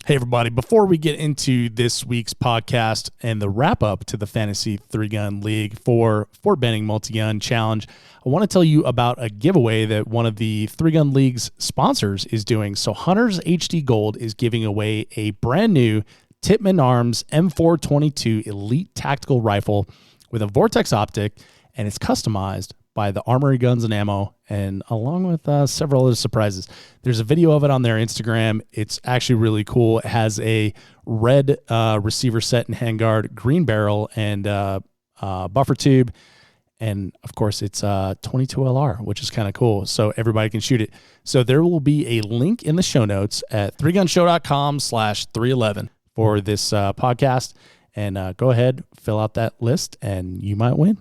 Hey, everybody. Before we get into this week's podcast and the wrap up to the Fantasy 3-Gun League for Fort Benning Multigun Challenge, I want to tell you about a giveaway that one of the 3-Gun League's sponsors is doing. So Hunters HD Gold is giving away a brand new Tippmann Arms M422 Elite Tactical Rifle with a Vortex optic, and it's customized by the Armory Guns and Ammo, and along with several other surprises. There's a video of it on their Instagram. It's actually really cool. It has a red receiver set and handguard, green barrel, and buffer tube. And, of course, it's 22 LR, which is kind of cool, so everybody can shoot it. So there will be a link in the show notes at 3gunshow.com/311 for this podcast. And go ahead, fill out that list, and you might win.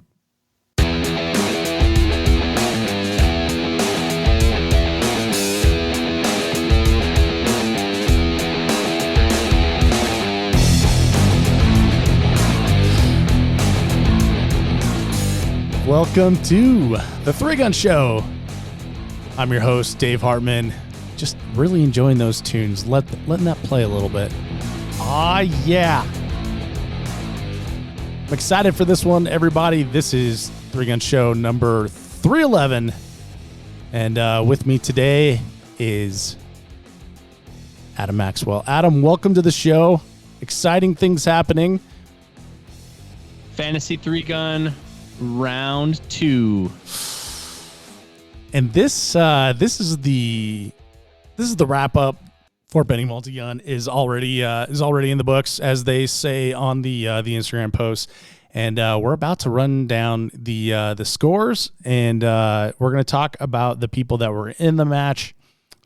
Welcome to the 3-Gun Show. I'm your host, Dave Hartman. Just really enjoying those tunes, letting that play a little bit. Yeah. I'm excited for this one, everybody. This is 3-Gun Show number 311. And with me today is Adam Maxwell. Adam, welcome to the show. Exciting things happening. Fantasy 3-Gun round 2. And this is the wrap up. Fort Benning Multigun is already in the books, as they say on the Instagram post, and we're about to run down the scores, and we're going to talk about the people that were in the match,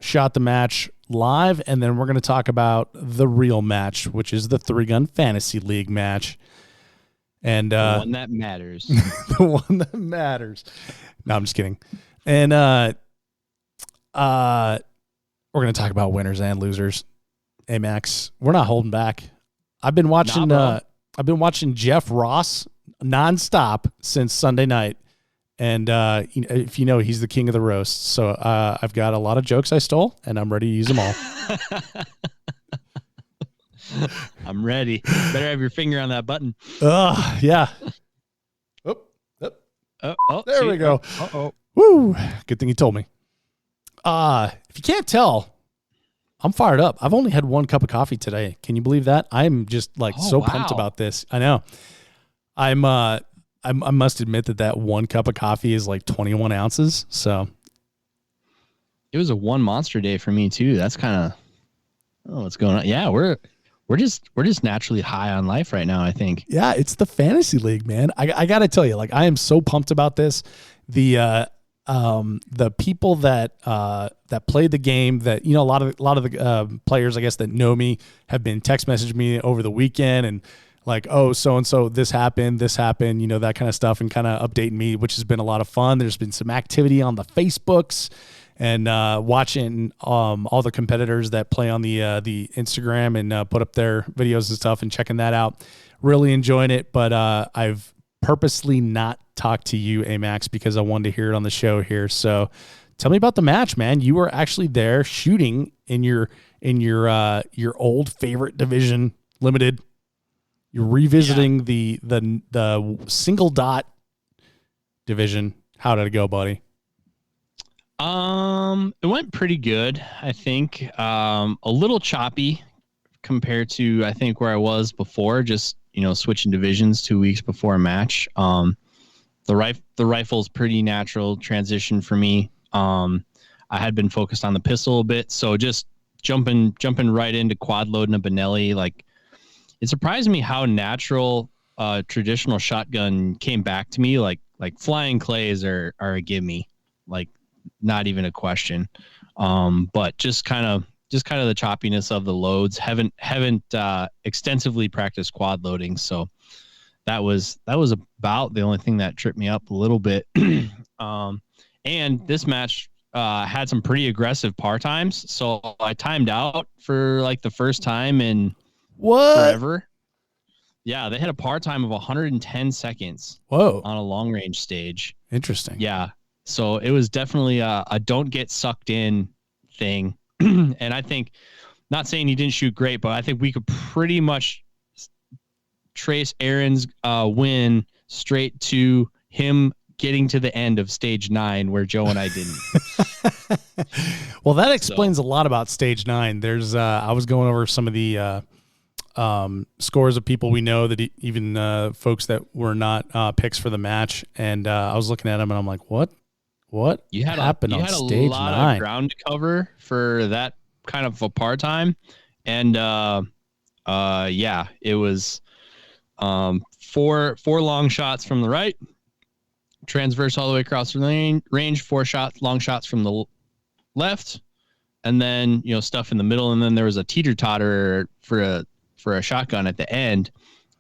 shot the match live, and then we're going to talk about the real match, which is the 3-Gun Fantasy League match. And the one that matters. The one that matters. No, I'm just kidding. And we're going to talk about winners and losers. Hey, Max, we're not holding back. I've been watching Jeff Ross nonstop since Sunday night. And if you know, he's the king of the roast. So I've got a lot of jokes I stole, and I'm ready to use them all. I'm ready. Better have your finger on that button. Yeah. There we go. Woo. Good thing you told me. If you can't tell, I'm fired up. I've only had one cup of coffee today. Can you believe that? I'm just pumped about this. I know. I must admit that one cup of coffee is like 21 ounces. So it was a one monster day for me too. That's kind of what's going on. Yeah, we're just naturally high on life right now, I think. Yeah, it's the fantasy league, man. I got to tell you, I am so pumped about this. The people that played the game, that, a lot of the players, I guess, that know me have been text messaging me over the weekend and so-and-so, this happened, that kind of stuff, and kind of updating me, which has been a lot of fun. There's been some activity on the Facebooks, and watching all the competitors that play on the Instagram and put up their videos and stuff, and checking that out. Really enjoying it, but I've purposely not talked to you, Amax, because I wanted to hear it on the show here. So tell me about the match, man. You were actually there shooting in your old favorite division, limited. You're revisiting the single dot division. How did it go, buddy? It went pretty good, I think. A little choppy compared to, I think, where I was before, just, switching divisions 2 weeks before a match. The rifle's pretty natural transition for me. I had been focused on the pistol a bit, so just jumping right into quad loading a Benelli, it surprised me how natural traditional shotgun came back to me. Like flying clays are a gimme, not even a question. But just kind of the choppiness of the loads. Haven't extensively practiced quad loading, so that was about the only thing that tripped me up a little bit. And this match had some pretty aggressive par times, so I timed out for the first time in forever. Yeah, they had a par time of 110 seconds. Whoa! On a long range stage. Interesting. Yeah. So it was definitely a don't get sucked in thing. And I think not saying he didn't shoot great, but I think we could pretty much trace Aaron's win straight to him getting to the end of stage 9 where Joe and I didn't. Well, that explains a lot about stage 9. There's I was going over some of the scores of people we know, that even folks that were not picks for the match, and I was looking at them and I'm like, what happened on stage 9? You had a lot of ground to cover for that kind of a par time, and yeah, it was four long shots from the right, transverse all the way across the range, 4 long shots from the left, and then stuff in the middle, and then there was a teeter-totter for a shotgun at the end.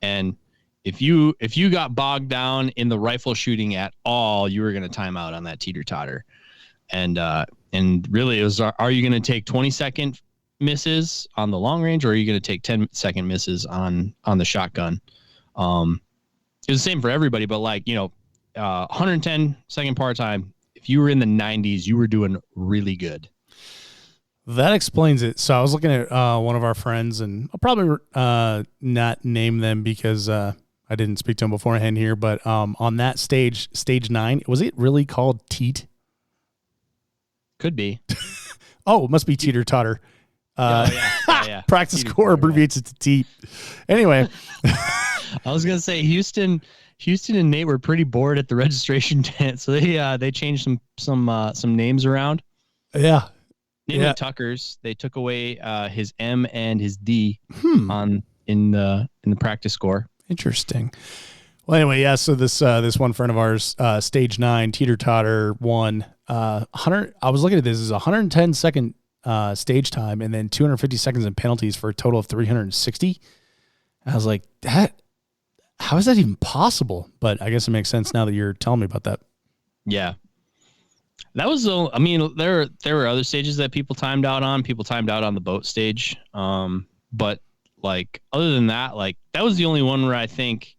And if you got bogged down in the rifle shooting at all, you were going to time out on that teeter-totter. And really it was, are you going to take 20-second misses on the long range, or are you going to take 10-second misses on the shotgun? It was the same for everybody, but 110-second par time, if you were in the 90s, you were doing really good. That explains it. So I was looking at one of our friends, and I'll probably not name them because I didn't speak to them beforehand here, but on that stage 9, was it really called Teat? Could be. Oh, it must be teeter-totter. Yeah. Practice score abbreviates it to Teat. Anyway. I was going to say Houston and Nate were pretty bored at the registration tent, so they changed some names around. Yeah. Namely Tucker's, they took away his M and his D in the practice score. Interesting. Well, anyway, yeah. So this one friend of ours, stage 9 teeter-totter won 100. I was looking at this as 110-second stage time, and then 250 seconds in penalties for a total of 360. I was like, how is that even possible? But I guess it makes sense now that you're telling me about that. Yeah. That was, I mean, there were other stages that people timed out on. People timed out on the boat stage. But other than that, that was the only one where I think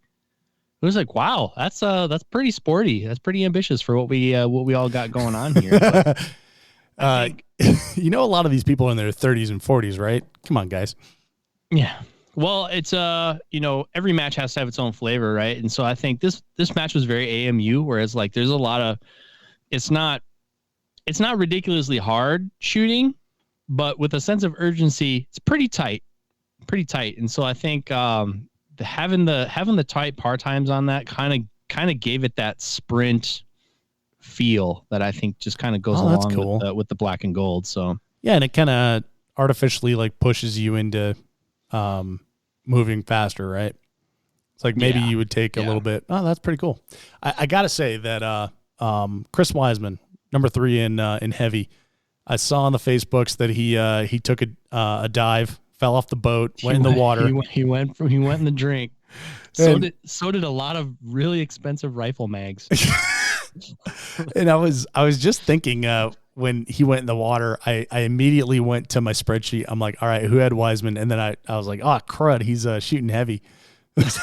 it was like, wow, that's pretty sporty. That's pretty ambitious for what we all got going on here. But, a lot of these people are in their 30s and 40s, right? Come on, guys. Yeah. Well, it's every match has to have its own flavor, right? And so I think this match was very AMU, whereas there's a lot of, it's not ridiculously hard shooting, but with a sense of urgency, it's pretty tight. And so I think having the tight par times on that kind of gave it that sprint feel that I think just kind of goes along with the black and gold. So yeah, and it kind of artificially pushes you into moving faster, right? It's maybe you would take a little bit. Oh, that's pretty cool. I gotta say that Chris Wiseman, number 3 in heavy, I saw on the Facebooks that he took a dive, fell off the boat, went in the water. He went in the drink. So did a lot of really expensive rifle mags. And I was just thinking when he went in the water, I immediately went to my spreadsheet. I'm like, all right, who had Wiseman? And then I was like, oh crud, he's shooting heavy. Because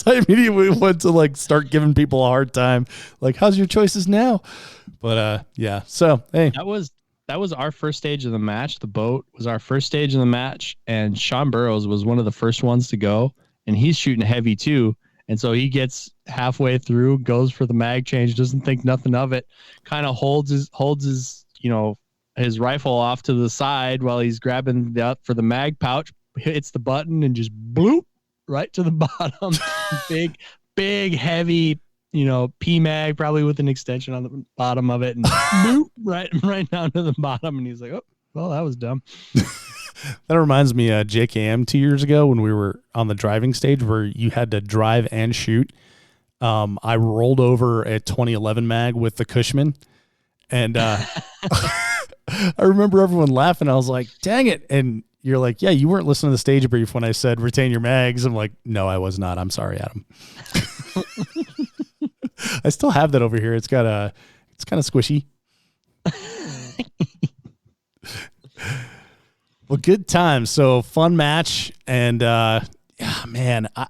I immediately went to start giving people a hard time. How's your choices now? But yeah. So hey, that was our first stage of the match. The boat was our first stage of the match, and Sean Burrows was one of the first ones to go, and he's shooting heavy too. And so he gets halfway through, goes for the mag change, doesn't think nothing of it, kind of holds his his rifle off to the side while he's grabbing for the mag pouch, hits the button, and just bloop right to the bottom. big heavy P mag, probably with an extension on the bottom of it, and bloop right down to the bottom. And he's like, oh well, that was dumb. That reminds me of JKM 2 years ago when we were on the driving stage where you had to drive and shoot. I rolled over a 2011 mag with the Cushman, and I remember everyone laughing. I was like, dang it. And you're like, yeah, you weren't listening to the stage brief when I said retain your mags. I'm like, no, I was not. I'm sorry, Adam. I still have that over here. It's kind of squishy. Well, good time. So fun match. And man, I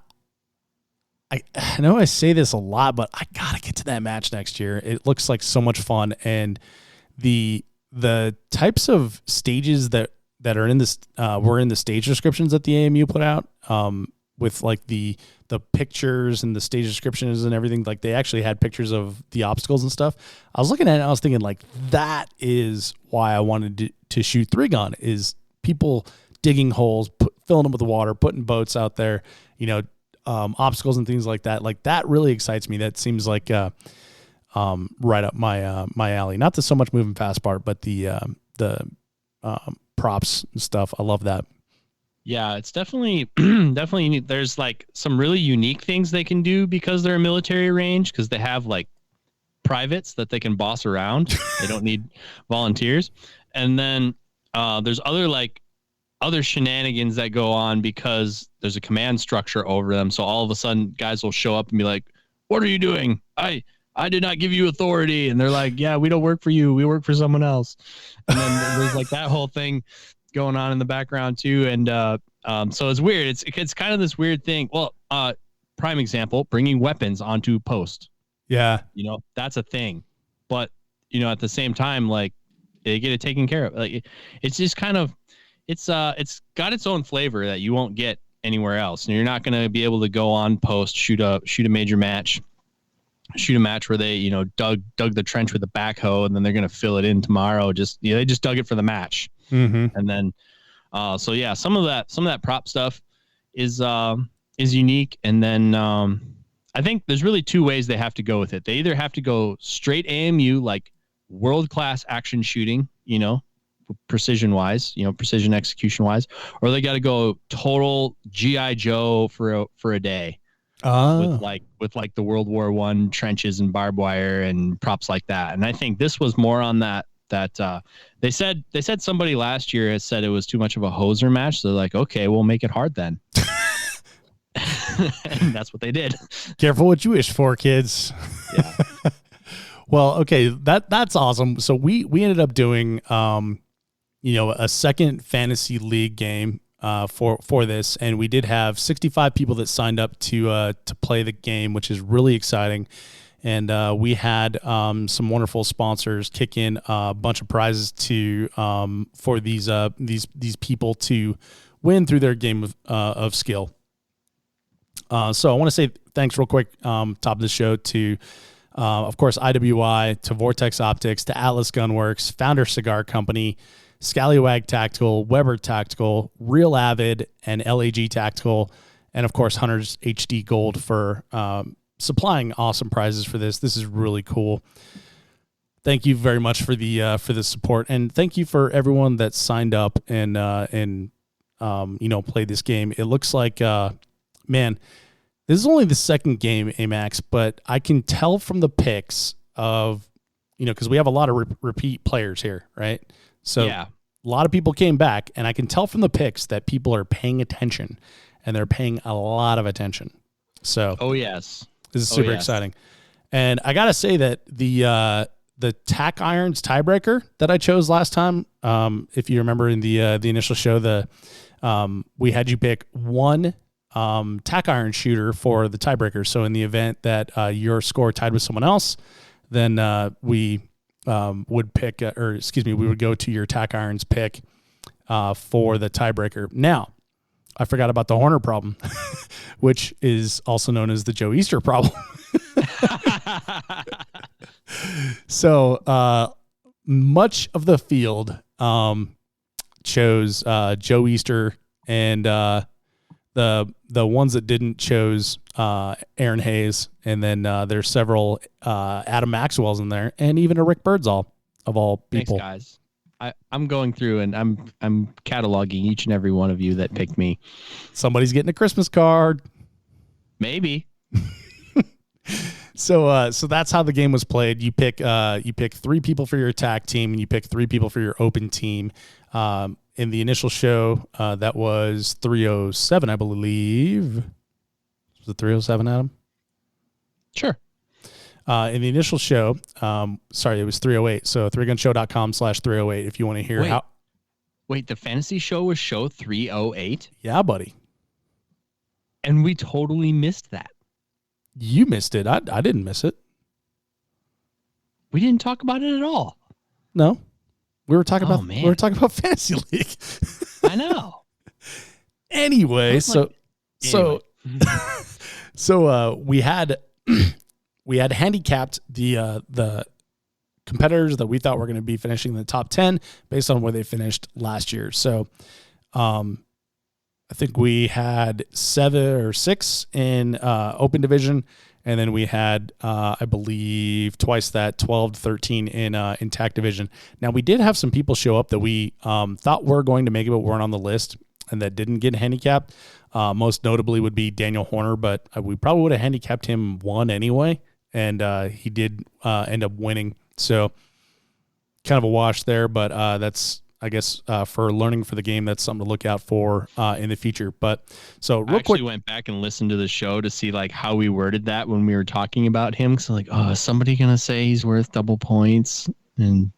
know I say this a lot, but I got to get to that match next year. It looks like so much fun. And the the types of stages that are in this were in the stage descriptions that the AMU put out, with like the pictures and the stage descriptions and everything. Like they actually had pictures of the obstacles and stuff. I was looking at it and I was thinking like, that is why I wanted to shoot 3-gun, is people digging holes, filling them with water, putting boats out there, obstacles and things like that. Like that really excites me. That seems like right up my alley. Not the so much moving fast part, but the props and stuff. I love that. Yeah, it's definitely unique. There's like some really unique things they can do because they're a military range, because they have like privates that they can boss around. They don't need volunteers. And then there's other shenanigans that go on because there's a command structure over them. So all of a sudden guys will show up and be like, "What are you doing? I did not give you authority." And they're like, "Yeah, we don't work for you. We work for someone else." And then there's like that whole thing going on in the background too. And so it's weird. It's kind of this weird thing. Well, prime example, bringing weapons onto post. Yeah. That's a thing. But, at the same time, like they get it taken care of. Like it's just kind of, it's got its own flavor that you won't get anywhere else. And you're not going to be able to go on post, shoot a major match, shoot a match where they, dug the trench with a backhoe and then they're going to fill it in tomorrow. Just, they just dug it for the match. Mm-hmm. And then, so yeah, some of that prop stuff is unique. And then, I think there's really two ways they have to go with it. They either have to go straight AMU, like world-class action shooting, precision wise, precision execution wise, or they got to go total GI Joe for a day. With the World War I trenches and barbed wire and props like that. And I think this was more on that they said somebody last year has said it was too much of a hoser match. So they're like, okay, we'll make it hard then. And that's what they did. Careful what you wish for, kids. Yeah. Well, okay, that's awesome. So we ended up doing a second fantasy league game for this, and we did have 65 people that signed up to play the game, which is really exciting. And we had some wonderful sponsors kick in a bunch of prizes for these people to win through their game of skill. So I want to say thanks real quick, top of the show, to of course IWI, to Vortex Optics, to Atlas Gunworks, Founder Cigar Company, Scallywag Tactical, Weber Tactical, Real Avid, and LAG Tactical, and of course Hunters HD Gold for supplying awesome prizes for this. This is really cool. Thank you very much for the support, and thank you for everyone that signed up and played this game. It looks like man, this is only the second game, Amax, but I can tell from the picks of because we have a lot of repeat players here, right? So yeah. A lot of people came back, and I can tell from the picks that people are paying attention, and they're paying a lot of attention. So, oh yes, this is super exciting. And I gotta say that the tack irons tiebreaker that I chose last time, if you remember in the initial show, we had you pick one tack iron shooter for the tiebreaker. So in the event that your score tied with someone else, then we would pick, we would go to your tack irons pick for the tiebreaker. Now, I forgot about the Horner problem, which is also known as the Joe Easter problem. So much of the field chose Joe Easter, and the ones that didn't chose Aaron Hayes, and then there's several Adam Maxwell's in there, and even a Rick Birdsall of all people. Thanks, guys. I'm going through and I'm cataloging each and every one of you that picked me. Somebody's getting a Christmas card. Maybe. So that's how the game was played. You pick 3 people for your attack team, and you pick 3 people for your open team. In the initial show, that was 307, I believe. Was it 307, Adam? Sure. In the initial show, it was 308. So 3gunshow.com/308 if you want to hear Wait, the fantasy show was show 308? Yeah, buddy. And we totally missed that. You missed it. I didn't miss it. We didn't talk about it at all. No. We were talking about fantasy league. I know. Anyway, so we had handicapped the competitors that we thought were going to be finishing in the top 10 based on where they finished last year. So, I think we had 7 or 6 in open division, and then we had I believe twice that, 12 to 13 in TAC division. Now we did have some people show up that we thought were going to make it but weren't on the list and that didn't get handicapped. Most notably would be Daniel Horner, but we probably would have handicapped him 1 anyway, and he did end up winning. So kind of a wash there, but that's, I guess, for learning for the game, that's something to look out for in the future. But so real quick, went back and listened to the show to see like how we worded that when we were talking about him. So like, is somebody going to say he's worth double points? And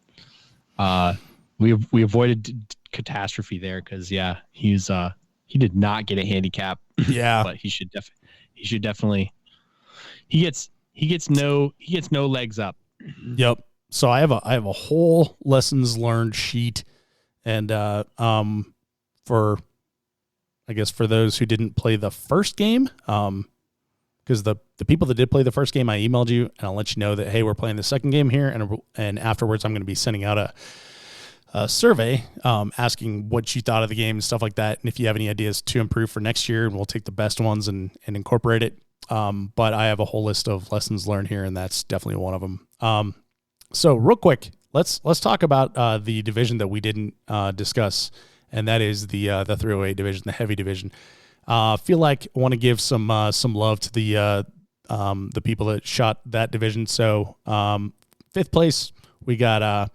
we avoided catastrophe there because he did not get a handicap. Yeah, but he should definitely he gets no legs up. Yep. So I have a whole lessons learned sheet, and for those who didn't play the first game, because the people that did play the first game, I emailed you and I'll let you know that, hey, we're playing the second game here, and afterwards I'm going to be sending out a survey asking what you thought of the game and stuff like that, and if you have any ideas to improve for next year, and we'll take the best ones and incorporate it. But I have a whole list of lessons learned here, and that's definitely one of them. So real quick, let's talk about the division that we didn't discuss, and that is the 308 division, the heavy division. Feel like I want to give some love to the people that shot that division. So 5th place we got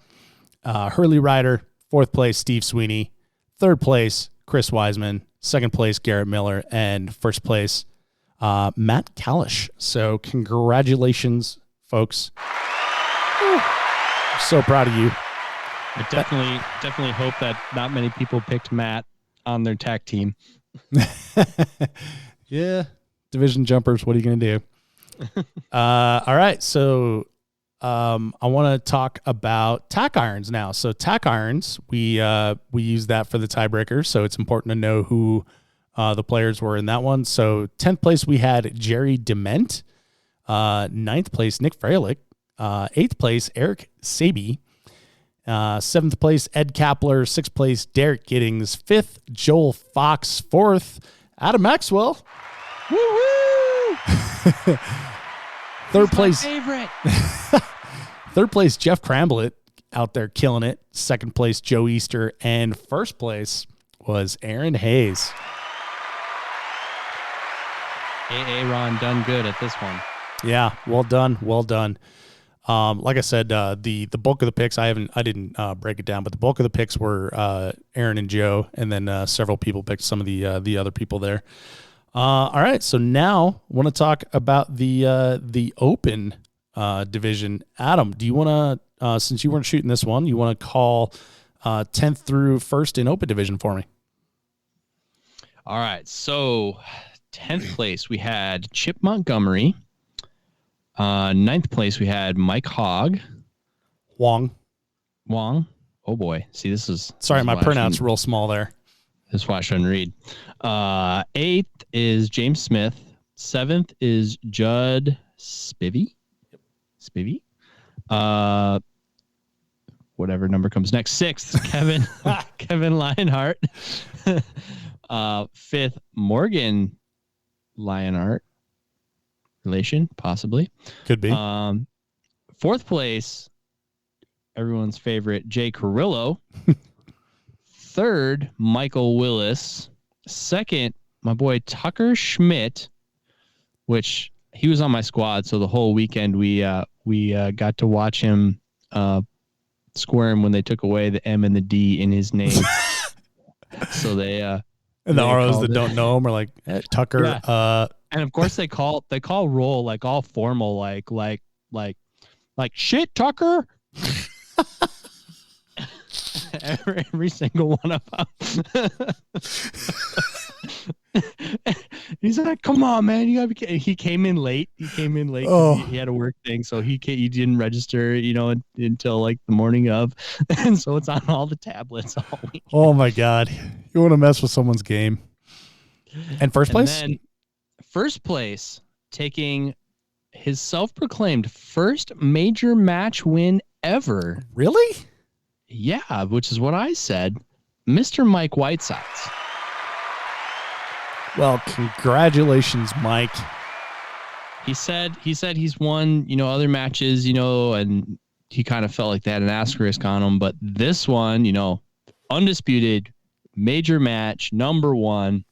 Hurley Ryder, 4th place Steve Sweeney, 3rd place Chris Wiseman, 2nd place Garrett Miller, and 1st place Matt Kalish. So congratulations, folks. I'm so proud of you. I definitely hope that not many people picked Matt on their TAC team. Yeah. Division jumpers. What are you going to do? All right. So I want to talk about tack irons now. So tack irons, we use that for the tiebreaker. So it's important to know who the players were in that one. So 10th place, we had Jerry Dement. 9th place, Nick Freilich. 8th place, Eric Saby. 7th place, Ed Kapler. 6th place, Derek Giddings. 5th, Joel Fox. 4th, Adam Maxwell. Woo-woo! 3rd place, favorite. 3rd place, Jeff Cramblett out there killing it. 2nd place, Joe Easter. And 1st place was Aaron Hayes. Ron done good at this one. Yeah, well done. Like I said, the bulk of the picks, I didn't break it down, but the bulk of the picks were Aaron and Joe, and then several people picked some of the other people there. All right, so now I want to talk about the open division. Adam, do you want to, since you weren't shooting this one, you want to call 10th through 1st in open division for me? All right, so 10th place we had Chip Montgomery. 9th place we had Mike Hogg. Wong. Oh boy. See, this is... Sorry, my printout's real small there. This is why I shouldn't read. 8th is James Smith. 7th is Judd Spivey. Spivey. Whatever number comes next. 6th, Kevin Lionheart. 5th, Morgan Lionheart. Relation, possibly. Could be. 4th place, everyone's favorite, Jay Carrillo. 3rd, Michael Willis. 2nd, my boy Tucker Schmidt, which he was on my squad, so the whole weekend we got to watch him squirm when they took away the M and the D in his name. So they and the ROs that don't know him are like, Tucker. Yeah. And of course they call roll like all formal, like shit, Tucker. every single one of them. He's like, come on, man. You gotta be. He came in late. Oh. He had a work thing. So he didn't register, until like the morning of. And so it's on all the tablets all week. Oh my God. You want to mess with someone's game. And first place? And then first place, taking his self-proclaimed first major match win ever. Really? Yeah, which is what I said. Mr. Mike Whitesides. Well, congratulations, Mike. He said he's won, other matches, and he kind of felt like they had an asterisk on him. But this one, undisputed major match, number one.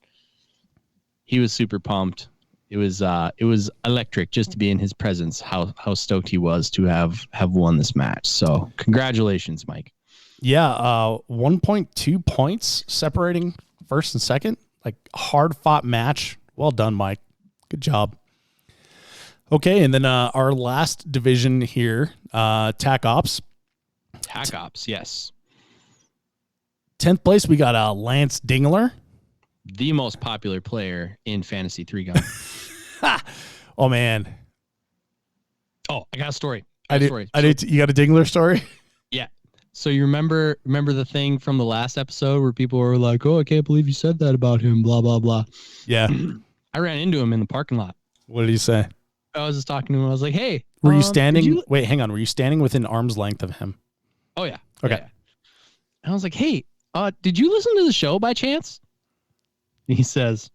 He was super pumped. It was electric just to be in his presence. How stoked he was to have won this match. So congratulations, Mike. Yeah, 1.2 points separating first and second. Like hard fought match. Well done, Mike. Good job. Okay, and then our last division here, TAC Ops. TAC Ops, yes. 10th place, we got Lance Dingler. The most popular player in Fantasy 3-Gun. Oh, man. Oh, I got a story. You got a Dingler story? Yeah. So you remember the thing from the last episode where people were like, oh, I can't believe you said that about him, blah, blah, blah. Yeah. I ran into him in the parking lot. What did he say? I was just talking to him. I was like, hey. Were you standing? Wait, hang on. Were you standing within arm's length of him? Oh, yeah. Okay. Yeah. And I was like, hey, did you listen to the show by chance? And he says,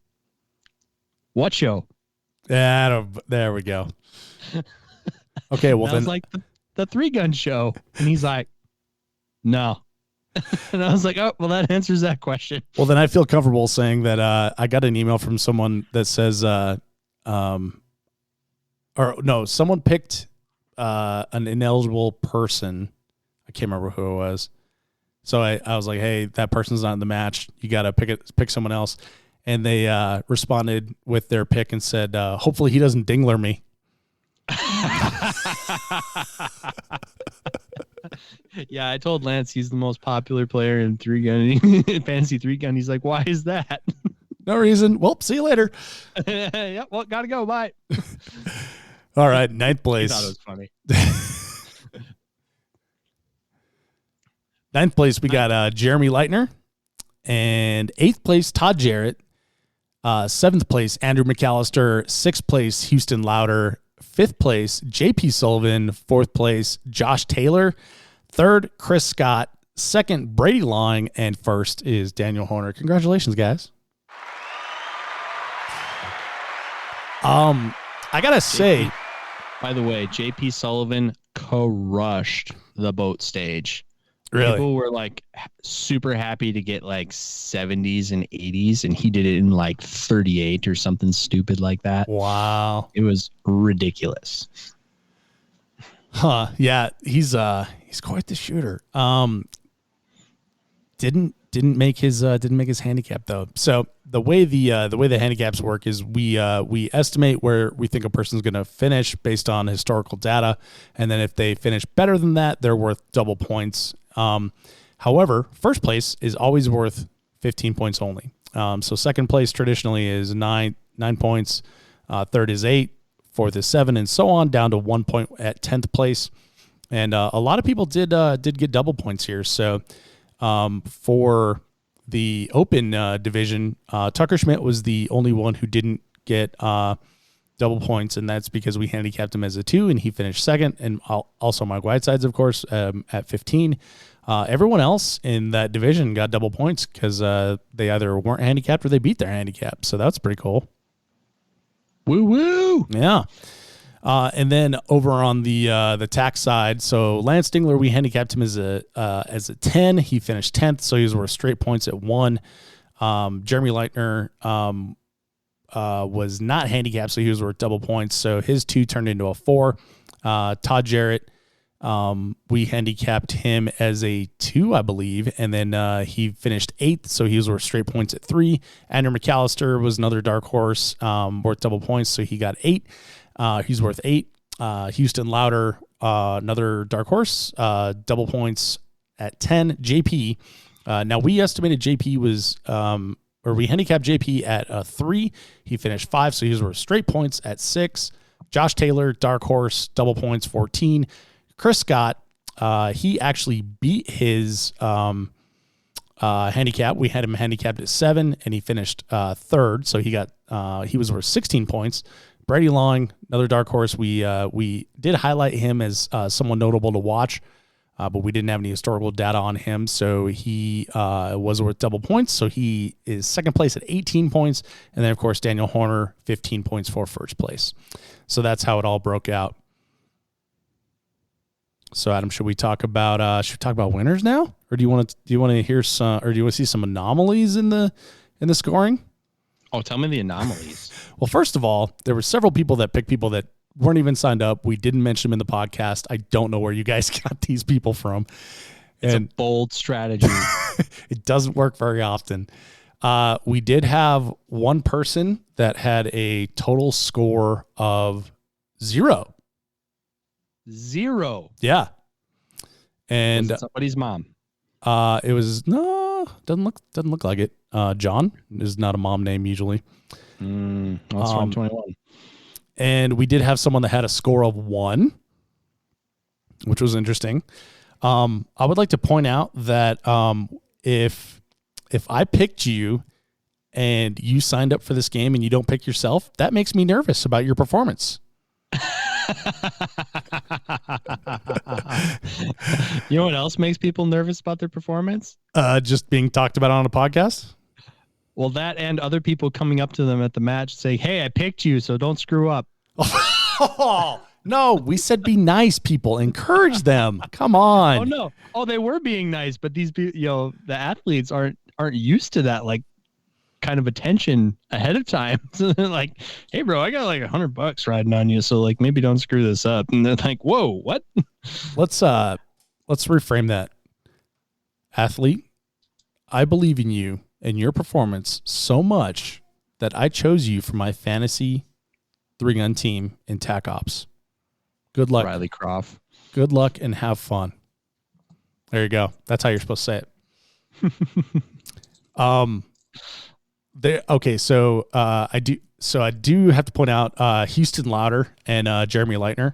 what show? Yeah, there we go. Okay, well then. I was like, the 3-Gun show. And he's like, no. And I was like, oh, well, that answers that question. Well, then I feel comfortable saying that I got an email from someone that says, someone picked an ineligible person. I can't remember who it was. So I was like, hey, that person's not in the match. You got to pick someone else. And they responded with their pick and said, hopefully he doesn't Dingler me. Yeah, I told Lance he's the most popular player in 3-Gun, in Fantasy 3-Gun. He's like, why is that? No reason. Well, see you later. Yeah, well, gotta go. Bye. All right, 9th place. I thought it was funny. 9th place, we got Jeremy Leitner. And 8th place, Todd Jarrett. 7th place, Andrew McAllister. 6th place, Houston Louder. 5th place, JP Sullivan. 4th place, Josh Taylor. 3rd, Chris Scott. 2nd, Brady Long. And 1st is Daniel Horner. Congratulations, guys. I gotta say, by the way, JP Sullivan crushed the boat stage. Really? People were like super happy to get like 70s and 80s, and he did it in like 38 or something stupid like that. Wow. It was ridiculous. Huh. Yeah, he's quite the shooter. Didn't make his handicap though. So the way the handicaps work is we estimate where we think a person's going to finish based on historical data, and then if they finish better than that, they're worth double points. However, first place is always worth 15 points only. So second place traditionally is nine points, third is 8, fourth is 7, and so on down to 1 point at 10th place. And a lot of people did get double points here. So for the open division, Tucker Schmidt was the only one who didn't get double points, and that's because we handicapped him as a 2, and he finished second. And also Mike Whitesides, of course, at 15. Everyone else in that division got double points because they either weren't handicapped or they beat their handicap. So that's pretty cool. Woo woo! Yeah. And then over on the tax side, so Lance Dingler, we handicapped him as a 10. He finished 10th, so he was worth straight points at 1. Jeremy Leitner was not handicapped, so he was worth double points. So his 2 turned into a 4. Todd Jarrett, we handicapped him as a 2, I believe, and then he finished 8th, so he was worth straight points at 3. Andrew McAllister was another dark horse, worth double points, so he got 8. He's worth 8. Houston Louder, another dark horse, double points at 10. JP. Now we estimated JP was we handicapped JP at 3. He finished 5, so he was straight points at 6. Josh Taylor, dark horse, double points, 14. Chris Scott, he actually beat his handicap. We had him handicapped at 7, and he finished 3rd, so he was worth 16 points. Brady Long, another dark horse. We did highlight him as someone notable to watch, but we didn't have any historical data on him, so he was worth double points. So he is second place at 18 points, and then of course Daniel Horner, 15 points for first place. So that's how it all broke out. So Adam, should we talk about winners now, or do you want to hear some, or do you want to see some anomalies in the scoring? Oh, tell me the anomalies. Well, first of all, there were several people that picked people that weren't even signed up. We didn't mention them in the podcast. I don't know where you guys got these people from. It's a bold strategy. It doesn't work very often. We did have one person that had a total score of 0. 0. Yeah. And was it somebody's mom. It was doesn't look like it. John is not a mom name usually. That's from 21. And we did have someone that had a score of 1, which was interesting. I would like to point out that if I picked you and you signed up for this game and you don't pick yourself, that makes me nervous about your performance. You know what else makes people nervous about their performance? Just being talked about on a podcast. Well, that and other people coming up to them at the match saying, "Hey, I picked you, so don't screw up." Oh, no, we said be nice, people. Encourage them. Come on. Oh no. Oh, they were being nice, but these people, the athletes aren't used to that like kind of attention ahead of time. So they're like, "Hey, bro, I got like $100 riding on you, so like maybe don't screw this up." And they're like, "Whoa, what?" Let's reframe that. Athlete, I believe in you and your performance so much that I chose you for my fantasy 3-gun team in TAC Ops. Good luck. Riley Croft. Good luck and have fun. There you go. That's how you're supposed to say it. Okay, so I do have to point out Houston Lauder and Jeremy Leitner.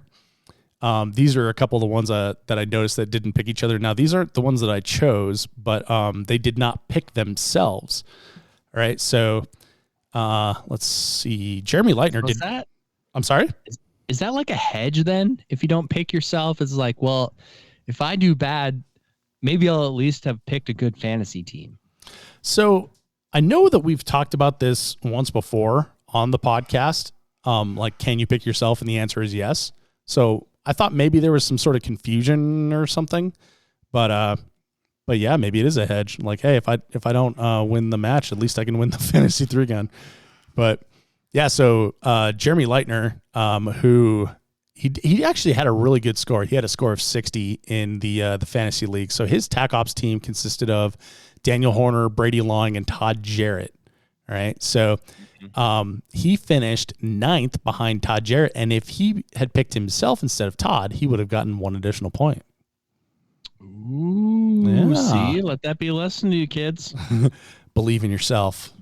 These are a couple of the ones that I noticed that didn't pick each other. Now, these aren't the ones that I chose, but they did not pick themselves. All right, so let's see. Jeremy Leitner did that. I'm sorry? Is that like a hedge then? If you don't pick yourself, it's like, well, if I do bad, maybe I'll at least have picked a good fantasy team. So I know that we've talked about this once before on the podcast. Like, can you pick yourself? And the answer is yes. So I thought maybe there was some sort of confusion or something, but yeah, maybe it is a hedge. Like, hey, if I don't win the match, at least I can win the fantasy 3-gun. But yeah, so Jeremy Leitner, who he actually had a really good score. He had a score of 60 in the fantasy league. So his TAC Ops team consisted of Daniel Horner, Brady Long, and Todd Jarrett. All right, so he finished 9th behind Todd Jarrett, and if he had picked himself instead of Todd, he would have gotten 1 additional point. Ooh, yeah. See, let that be a lesson to you kids. Believe in yourself.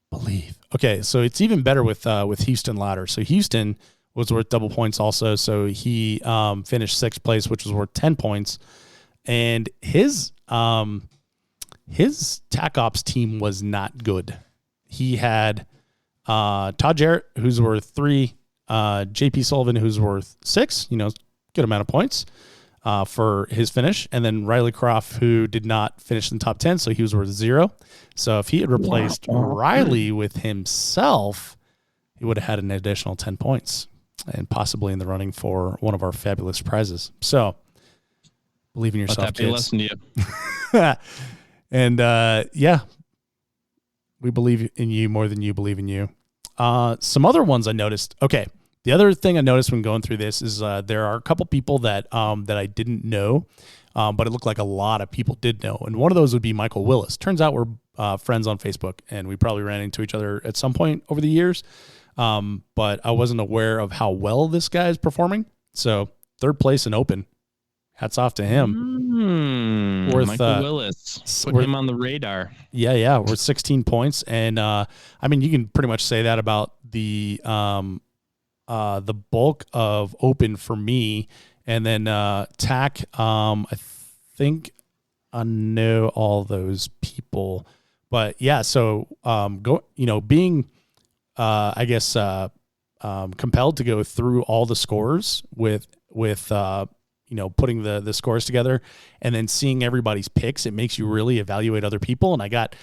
Believe. Okay, so it's even better with Houston Lauder. So Houston was worth double points also. So he finished 6th place, which was worth 10 points, and his TAC Ops team was not good. He had Todd Jarrett, who's worth 3, JP Sullivan, who's worth 6, good amount of points for his finish. And then Riley Croft, who did not finish in the top 10, so he was worth 0. So if he had replaced Riley with himself, he would have had an additional 10 points and possibly in the running for one of our fabulous prizes. So believe in yourself, let that be a lesson to you. And yeah, we believe in you more than you believe in you. Some other ones I noticed. Okay. The other thing I noticed when going through this is there are a couple people that I didn't know, but it looked like a lot of people did know. And one of those would be Michael Willis. Turns out we're friends on Facebook, and we probably ran into each other at some point over the years. But I wasn't aware of how well this guy is performing. So 3rd place in open. Hats off to him. worth Michael Willis. Put him on the radar. Yeah, worth 16 points, and I mean, you can pretty much say that about the bulk of open for me, and then TAC. I think I know all those people, but yeah. So being I guess compelled to go through all the scores with putting the scores together and then seeing everybody's picks, it makes you really evaluate other people. And I got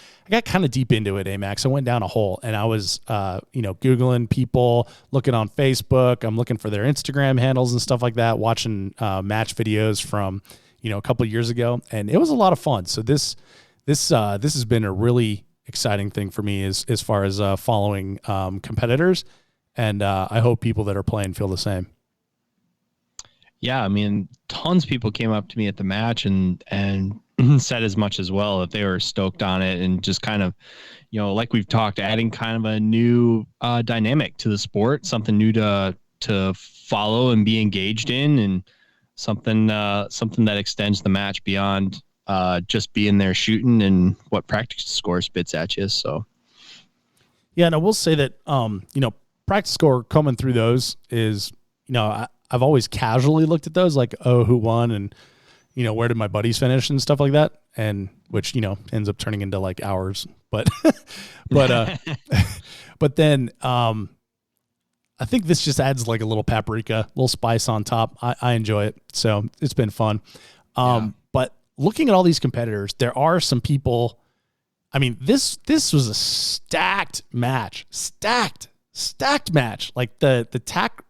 kind of deep into it, Amax. I went down a hole and I was, Googling people, looking on Facebook. I'm looking for their Instagram handles and stuff like that, watching match videos from, a couple of years ago. And it was a lot of fun. So this has been a really exciting thing for me as far as following competitors. And I hope people that are playing feel the same. Yeah, I mean, tons of people came up to me at the match and said as much as well, that they were stoked on it, and just kind of, like we've talked, adding kind of a new dynamic to the sport, something new to follow and be engaged in, and something that extends the match beyond just being there shooting and what practice score spits at you. So, yeah, and I will say that practice score coming through those is, I've always casually looked at those, like, oh, who won, and where did my buddies finish and stuff like that, and which ends up turning into like hours, but but then I think this just adds like a little paprika, a little spice on top. I enjoy it, so it's been fun. But looking at all these competitors, there are some people. I mean, this was a stacked match, stacked match. Like the TAC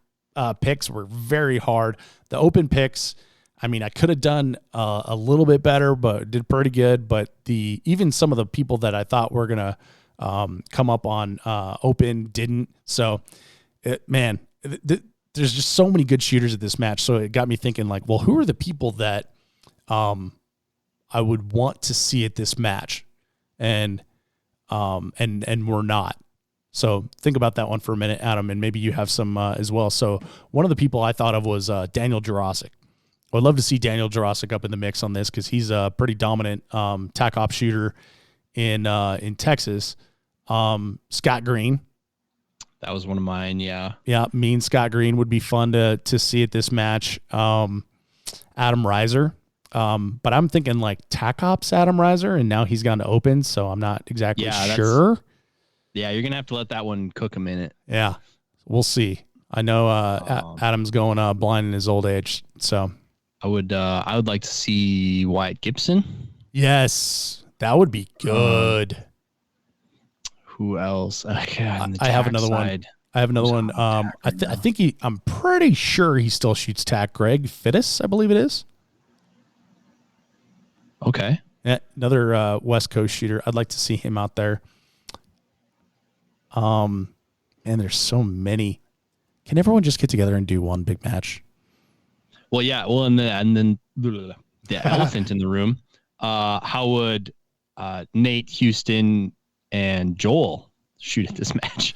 picks were very hard. The open picks, I mean, I could have done a little bit better, but did pretty good. But even some of the people that I thought were gonna come up on open didn't. So, there's just so many good shooters at this match. So it got me thinking, like, well, who are the people that I would want to see at this match, and we're not. So think about that one for a minute, Adam, and maybe you have some as well. So one of the people I thought of was Daniel Jurasic. I'd love to see Daniel Jurasic up in the mix on this because he's a pretty dominant TAC op shooter in Texas. Scott Green. That was one of mine, yeah. Yeah, me and Scott Green would be fun to see at this match. Adam Reiser. But I'm thinking like TAC ops Adam Reiser, and now he's gone to open, so I'm not exactly sure. Yeah, you're going to have to let that one cook a minute. Yeah, we'll see. I know Adam's going blind in his old age, so I would like to see Wyatt Gibson. Yes, that would be good. Who else? I have another one. I think I'm pretty sure he still shoots TAC. Greg Fittis, I believe it is. Okay. Yeah, another West Coast shooter. I'd like to see him out there. And there's so many. Can everyone just get together and do one big match? Well, yeah. Well, and then the elephant in the room. How would Nate, Houston, and Joel shoot at this match?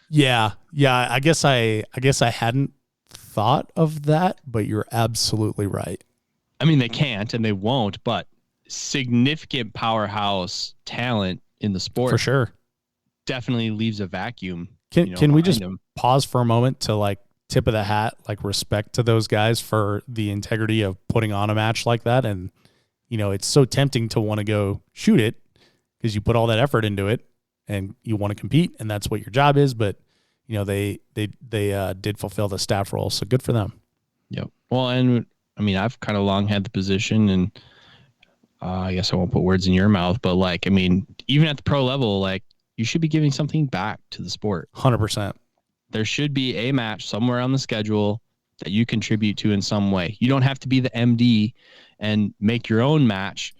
Yeah. I guess I hadn't thought of that, but you're absolutely right. I mean, they can't and they won't, but significant powerhouse talent in the sport for sure definitely leaves a vacuum. Can we just pause for a moment to like tip of the hat, like respect to those guys for the integrity of putting on a match like that? And, it's so tempting to want to go shoot it because you put all that effort into it and you want to compete and that's what your job is. But, they did fulfill the staff role. So good for them. Yep. Well, and I mean, I've kind of long had the position, and I guess I won't put words in your mouth, but like, I mean, even at the pro level, like, you should be giving something back to the sport. 100%. There should be a match somewhere on the schedule that you contribute to in some way. You don't have to be the MD and make your own match,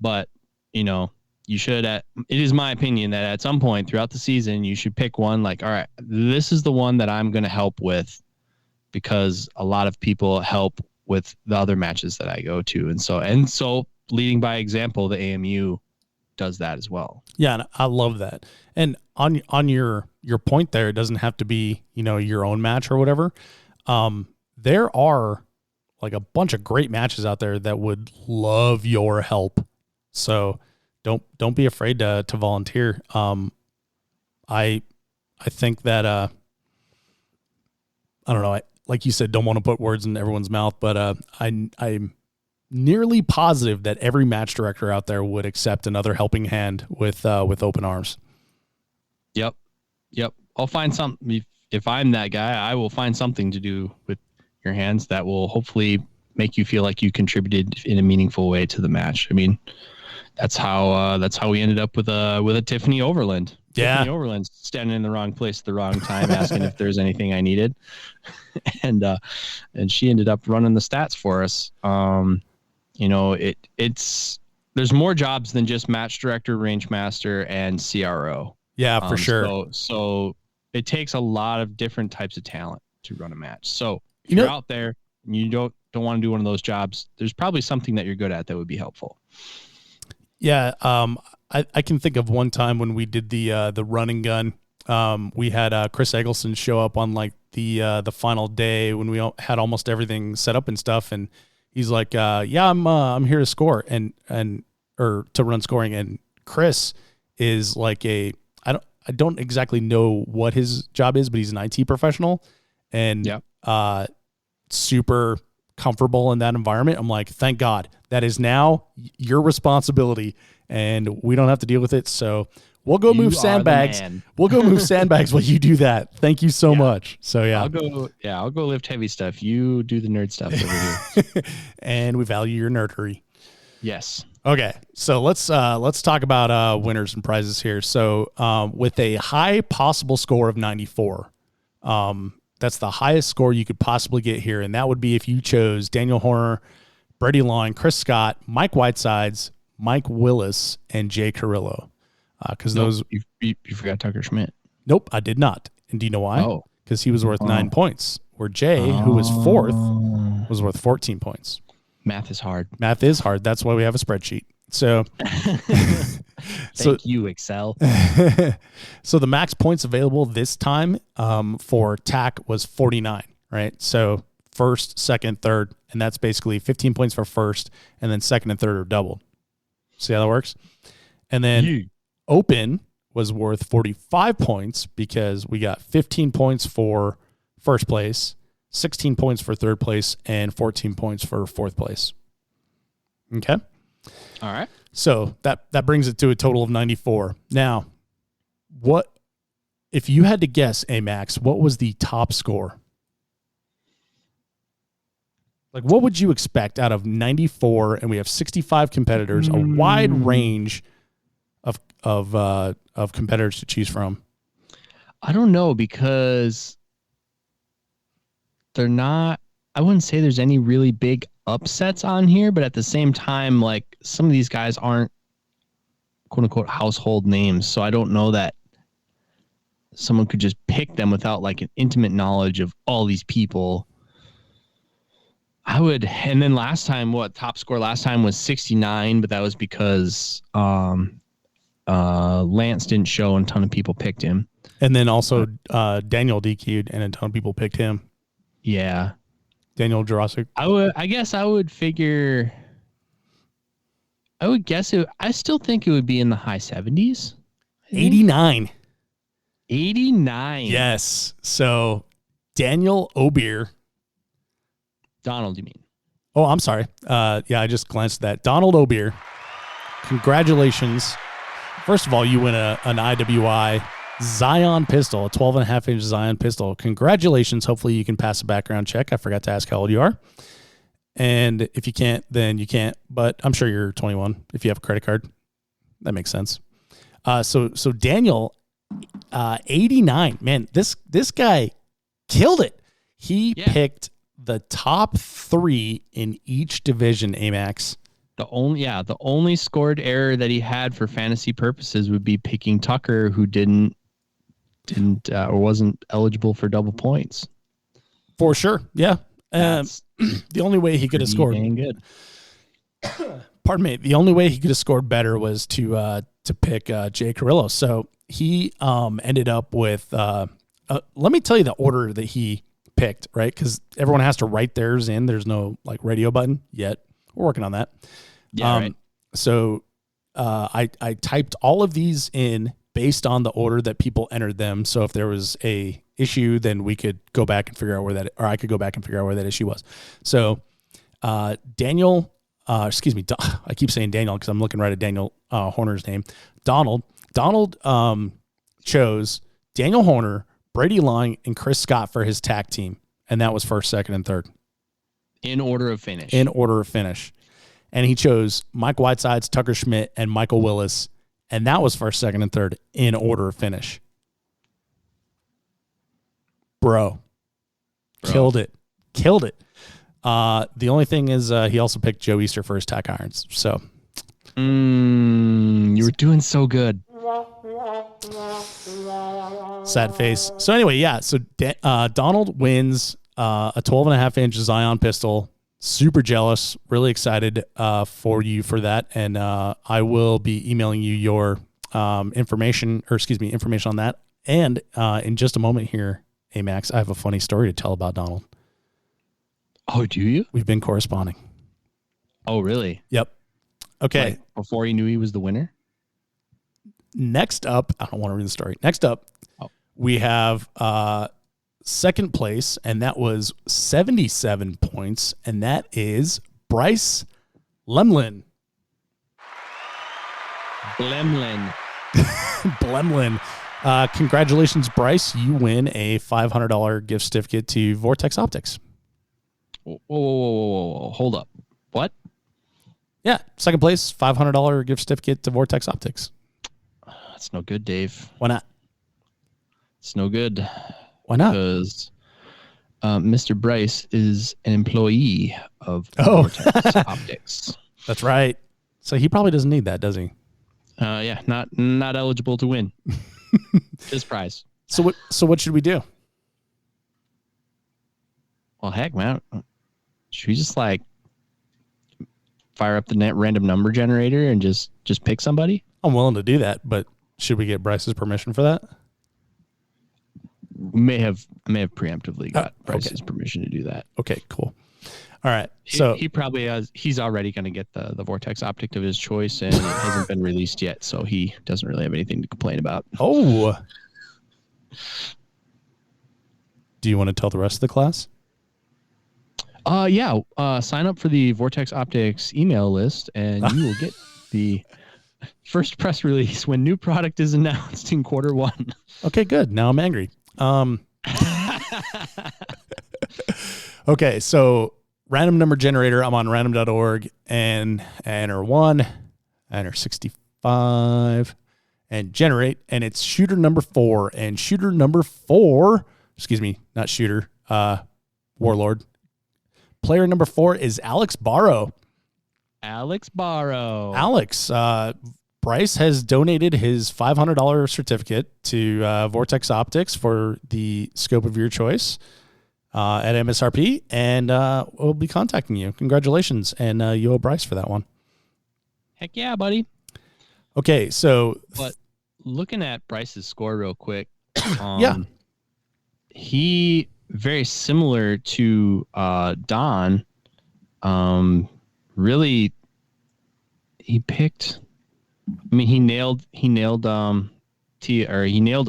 but you should, it is my opinion that at some point throughout the season, you should pick one like, all right, this is the one that I'm going to help with, because a lot of people help with the other matches that I go to. And so leading by example, the AMU does that as well. Yeah. And I love that. And on your point there, it doesn't have to be, your own match or whatever. There are like a bunch of great matches out there that would love your help. So don't be afraid to volunteer. I think that I don't know. Like you said, don't want to put words in everyone's mouth, but I'm nearly positive that every match director out there would accept another helping hand with open arms. Yep. I'll find something. If I'm that guy, I will find something to do with your hands that will hopefully make you feel like you contributed in a meaningful way to the match. I mean, that's how we ended up with a Tiffany Overland. Yeah. Tiffany Overland's standing in the wrong place at the wrong time, asking if there's anything I needed, and she ended up running the stats for us. It's there's more jobs than just match director, range master, and CRO. Yeah, for sure. So it takes a lot of different types of talent to run a match. So if you're out there and you don't want to do one of those jobs, there's probably something that you're good at that would be helpful. Yeah. I can think of one time when we did the run and gun. We had Chris Eggleston show up on like the final day when we had almost everything set up and stuff, and he's like, "Yeah, I'm here to score or to run scoring." And Chris is like I don't exactly know what his job is, but he's an IT professional and super comfortable in that environment. I'm like, thank God, that is now your responsibility and we don't have to deal with it. So we'll go move sandbags. We'll go move sandbags while you do that. Thank you so much. So I'll go lift heavy stuff. You do the nerd stuff over here. And we value your nerdery. Yes. Okay, so let's talk about winners and prizes here. So with a high possible score of 94, that's the highest score you could possibly get here, and that would be if you chose Daniel Horner, Brady Long, Chris Scott, Mike Whitesides, Mike Willis, and Jay Carrillo. Because those you forgot Tucker Schmidt. Nope, I did not. And do you know why? Oh, because he was worth 9 points, where Jay, who was fourth, was worth 14 points. Math is hard. Math is hard. That's why we have a spreadsheet. So, Thank you, Excel. So the max points available this time for TAC was 49, right? So first, second, third, and that's basically 15 points for first, and then second and third are doubled. See how that works? And then open was worth 45 points because we got 15 points for first place, 16 points for third place, and 14 points for fourth place. Okay. All right. So that brings it to a total of 94. Now, what if you had to guess, Max, what was the top score? Like, what would you expect out of 94? And we have 65 competitors, a wide range of competitors to choose from. I don't know, because they're not, I wouldn't say there's any really big upsets on here, but at the same time, like, some of these guys aren't quote unquote household names. So I don't know that someone could just pick them without like an intimate knowledge of all these people. And then last time, top score last time was 69, but that was because Lance didn't show and a ton of people picked him. And then also Daniel DQ'd and a ton of people picked him. Yeah. Daniel Jurassic. I guess I would guess it. I still think it would be in the high 70s. 89. 89. Yes. So Daniel Obeer. Donald, you mean? Oh, I'm sorry. Yeah, I just glanced at that. Donald Obeer. Congratulations. First of all, you win an IWI Zion pistol, a 12.5-inch Zion pistol. Congratulations. Hopefully you can pass a background check. I forgot to ask how old you are. And if you can't, then you can't. But I'm sure you're 21 if you have a credit card. That makes sense. So Daniel, 89. Man, this guy killed it. He picked the top 3 in each division, Amax. The only scored error that he had for fantasy purposes would be picking Tucker, who didn't or wasn't eligible for double points. For sure, yeah. The only way he could have scored, good. Pardon me. The only way he could have scored better was to pick Jay Carrillo. So he ended up with. Let me tell you the order that he picked, right? Because everyone has to write theirs in. There's no like radio button yet. We're working on that. Yeah. Right. So I typed all of these in based on the order that people entered them. So if there was a issue, then we could go back and figure out I could go back and figure out where that issue was. So Daniel, I keep saying Daniel because I'm looking right at Daniel Horner's name. Donald chose Daniel Horner, Brady Long, and Chris Scott for his tag team. And that was first, second, and third. In order of finish. And he chose Mike Whitesides, Tucker Schmidt, and Michael Willis. And that was first, second, and third in order of finish. Bro. Killed it. The only thing is he also picked Joe Easter for his tack irons. So you were doing so good. Sad face. So anyway, yeah. So Donald wins a 12.5-inch Zion pistol. Super jealous. Really excited for you for that. And I will be emailing you your information on that. And in just a moment here, Max, I have a funny story to tell about Donald. Oh, do you? We've been corresponding. Oh, really? Yep. Okay. Like before he knew he was the winner? Next up, I don't want to read the story. Next up, we have second place, and that was 77 points, and that is Bryce Lemlin. Blemlin. Congratulations, Bryce. You win a $500 gift certificate to Vortex Optics. Whoa. Hold up. What? Yeah, second place, $500 gift certificate to Vortex Optics. That's no good, Dave. Why not? It's no good. Why not? Because Mr. Bryce is an employee of Vortex Optics. That's right. So he probably doesn't need that, does he? Yeah, not eligible to win his prize. So what should we do? Well, heck, man, should we just like fire up the net random number generator and just pick somebody? I'm willing to do that, but should we get Bryce's permission for that? I may have preemptively got Bryce's permission to do that. Okay, cool. All right. So he probably has. He's already going to get the Vortex Optic of his choice, and it hasn't been released yet, so he doesn't really have anything to complain about. Oh. Do you want to tell the rest of the class? Yeah. Sign up for the Vortex Optics email list, and you will get the first press release when new product is announced in Q1. Okay, good. Now I'm angry. Okay, so random number generator. I'm on random.org and enter 1, enter 65, and generate. And it's shooter number 4. And shooter number 4, not shooter, Warlord. Player number 4 is Alex Barrow. Alex, Bryce has donated his $500 certificate to Vortex Optics for the scope of your choice at MSRP, and we'll be contacting you. Congratulations, and you owe Bryce for that one. Heck yeah, buddy. Okay, so... But looking at Bryce's score real quick, yeah. He, very similar to Don, really, he picked... I mean, he nailed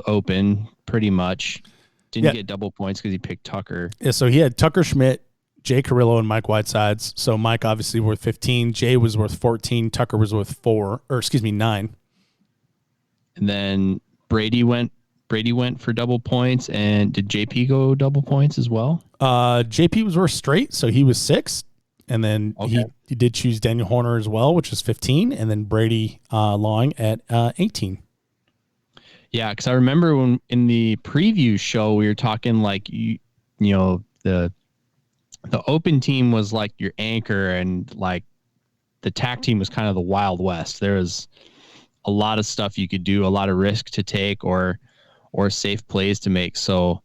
open pretty much. Didn't get double points because he picked Tucker. Yeah, so he had Tucker Schmidt, Jay Carrillo, and Mike Whitesides. So Mike obviously worth 15. Jay was worth 14. Tucker was worth 9. And then Brady went for double points. And did JP go double points as well? JP was worth straight, so he was 6. And then he did choose Daniel Horner as well, which is 15. And then Brady Long at 18. Yeah, because I remember when in the preview show we were talking like the open team was like your anchor, and like the tack team was kind of the Wild West. There was a lot of stuff you could do, a lot of risk to take, or safe plays to make. So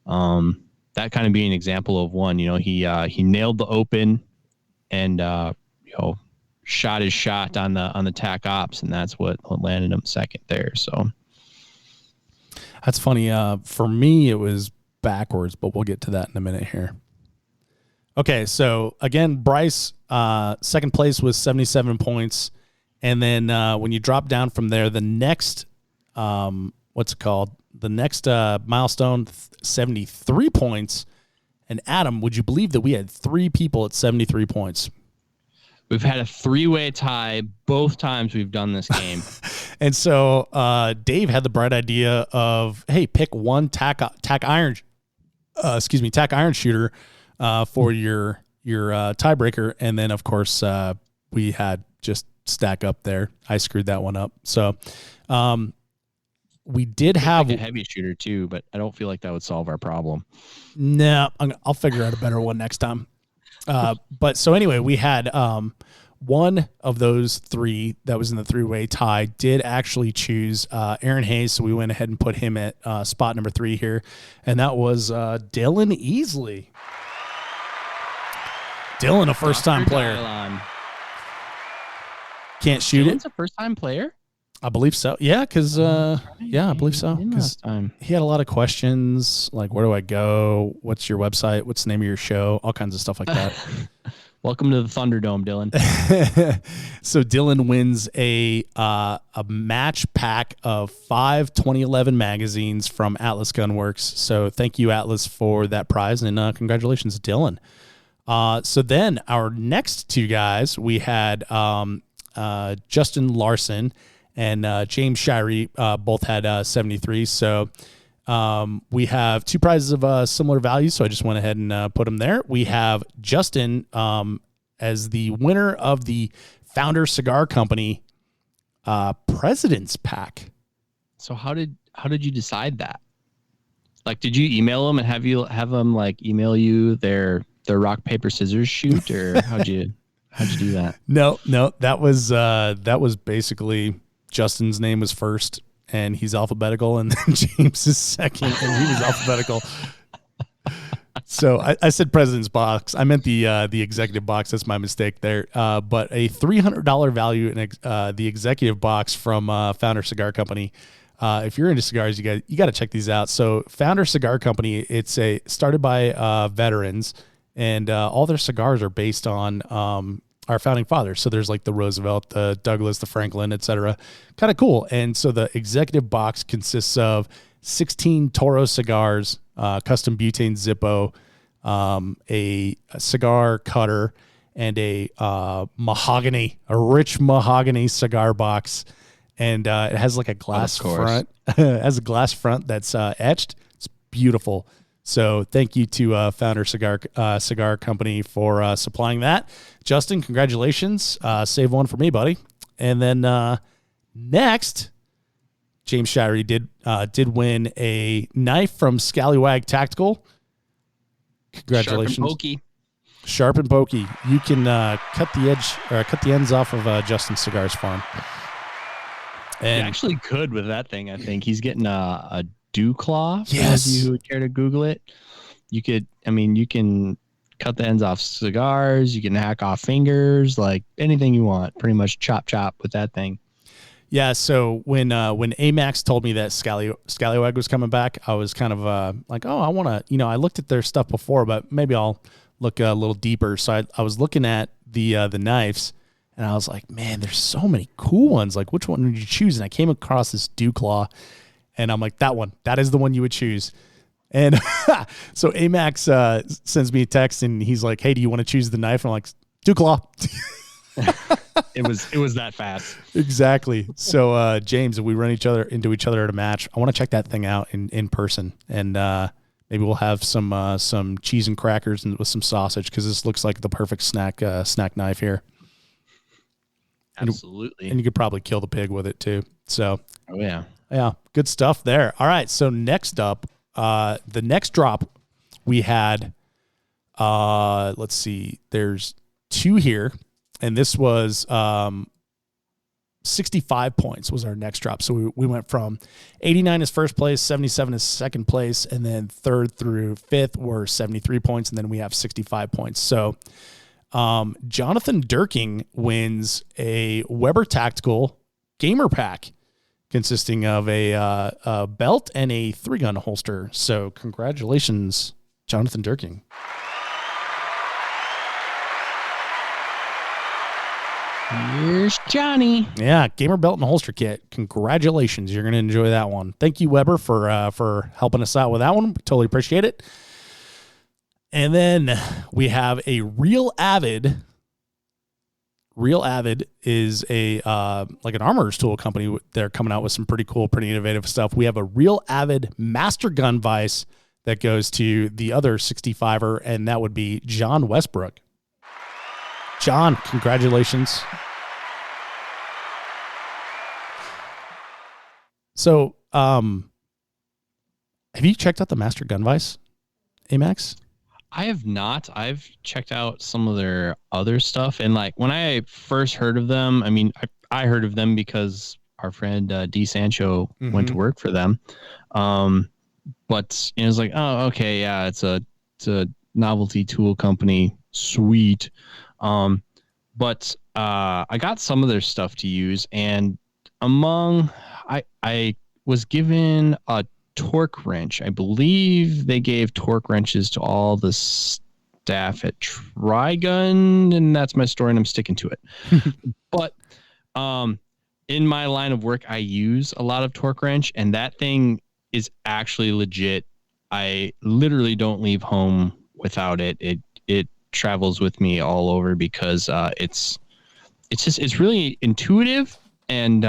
that kind of being an example of one. He nailed the open and shot his shot on the tack ops, and that's what landed him second there. So. That's funny. For me, it was backwards, but we'll get to that in a minute here. Okay, so again, Bryce, second place was 77 points. And then when you drop down from there, the next, what's it called? The next milestone, 73 points. And Adam, would you believe that we had 3 people at 73 points? We've had a 3-way tie both times we've done this game. And so Dave had the bright idea of, hey, pick one tack iron shooter for your tiebreaker. And then, of course, we had just stack up there. I screwed that one up. So we did have a heavy shooter too, but I don't feel like that would solve our problem. No, I'll figure out a better one next time. But so anyway, we had one of those 3 that was in the 3-way tie did actually choose Aaron Hayes. So we went ahead and put him at spot number 3 here. And that was Dylan Easley. Dylan, a first-time player. Can't shoot Dylan's a first-time player? I believe so. Yeah, because I believe so. Because he had a lot of questions like, where do I go? What's your website? What's the name of your show? All kinds of stuff like that. Welcome to the Thunderdome, Dylan. So Dylan wins a match pack of 5 2011 magazines from Atlas Gunworks. So thank you, Atlas, for that prize, and congratulations, Dylan. So then our next 2 guys, we had Justin Larson and James Shirey, both had 73. So we have 2 prizes of similar value, so I just went ahead and put them there. We have Justin as the winner of the Founder Cigar Company President's Pack. So how did you decide that? Like, did you email them and have them like email you their rock paper scissors shoot, or how'd you do that? No, that was basically Justin's name was first, and he's alphabetical, and then James is second, and he was alphabetical. So I said President's Box. I meant the executive box. That's my mistake there. But a $300 value in the executive box from Founder Cigar Company. If you're into cigars, you got to check these out. So Founder Cigar Company, it's started by veterans, and all their cigars are based on our founding fathers. So there's like the Roosevelt, the Douglas, the Franklin, etc. Kind of cool. And so the executive box consists of 16 Toro cigars, custom butane Zippo, a cigar cutter, and a rich mahogany cigar box. And it has like a glass front. It has a glass front that's etched. It's beautiful. So thank you to Founder Cigar Company for supplying that. Justin, congratulations. Save one for me, buddy. And then next, James Shirey did win a knife from Scallywag Tactical. Congratulations. Sharp and pokey. You can cut the ends off of Justin's Cigars Farm. And you actually could with that thing. I think he's getting a dew claw. Yes. For those of you who would care to Google it. You can cut the ends off cigars. You can hack off fingers, like anything you want. Pretty much chop with that thing. Yeah. So when Amax told me that Scallywag was coming back, I was kind of like, oh, I want to. I looked at their stuff before, but maybe I'll look a little deeper. So I was looking at the knives. And I was like, man, there's so many cool ones. Like, which one would you choose? And I came across this Dew Claw, and I'm like, that one. That is the one you would choose. And so Amax sends me a text, and he's like, hey, do you want to choose the knife? And I'm like, Dew Claw. It was that fast. Exactly. So James, if we run into each other at a match, I want to check that thing out in person, and maybe we'll have some cheese and crackers and with some sausage, because this looks like the perfect snack knife here. Absolutely. And you could probably kill the pig with it too. So, oh yeah, good stuff there. All right. So next up, the next drop we had, let's see, there's 2 here, and this was 65 points was our next drop. So we went from 89 is first place, 77 is second place, and then 3rd through 5th were 73 points, and then we have 65 points. So Jonathan Durking wins a Weber Tactical Gamer Pack. consisting of a belt and a 3-gun holster. So congratulations, Jonathan Durking. Here's Johnny. Yeah, gamer belt and holster kit. Congratulations. You're going to enjoy that one. Thank you, Weber, for helping us out with that one. We totally appreciate it. And then we have a Real Avid. Real Avid is a like an armorer's tool company. They're coming out with some pretty cool, pretty innovative stuff. We have a Real Avid master gun vise that goes to the other 65er, and that would be John Westbrook. John, congratulations. So, have you checked out the master gun vise, Amax? I have not. I've checked out some of their other stuff, and like when I first heard of them, I mean, I heard of them because our friend D Sancho went to work for them. But it was like, oh, okay, yeah, it's a novelty tool company, sweet. But I got some of their stuff to use, and I was given a torque wrench. I believe they gave torque wrenches to all the staff at Trigun, and that's my story, and I'm sticking to it. But in my line of work, I use a lot of torque wrench, and that thing is actually legit. I literally don't leave home without it. It travels with me all over because it's really intuitive, and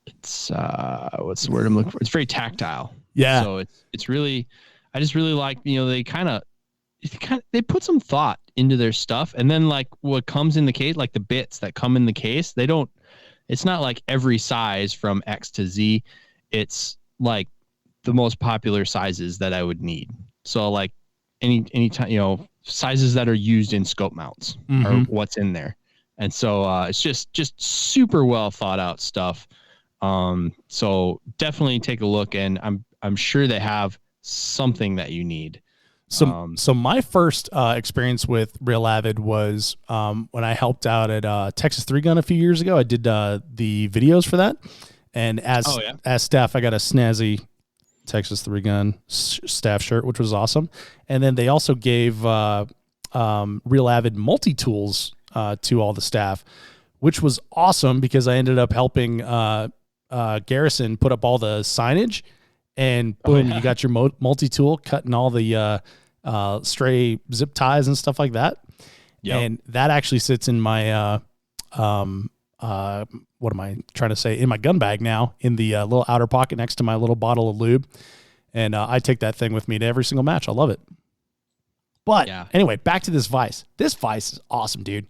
it's what's the word I'm looking for? It's very tactile. Yeah. So it's really, I just really like, they they put some thought into their stuff, and then like what comes in the case, like the bits that come in the case, it's not like every size from X to Z. It's like the most popular sizes that I would need. So like any time, sizes that are used in scope mounts are what's in there. And so it's just super well thought out stuff. So definitely take a look, and I'm sure they have something that you need. So my first experience with Real Avid was when I helped out at Texas 3-Gun a few years ago. I did the videos for that, and as staff, I got a snazzy Texas 3-Gun staff shirt, which was awesome. And then they also gave Real Avid multi-tools to all the staff, which was awesome because I ended up helping Garrison put up all the signage, and boom, you got your multi-tool cutting all the stray zip ties and stuff like that. Yep. And that actually sits in my what am I trying to say? In my gun bag now, in the little outer pocket next to my little bottle of lube. And I take that thing with me to every single match. I love it. But anyway, back to this vise. This vise is awesome, dude.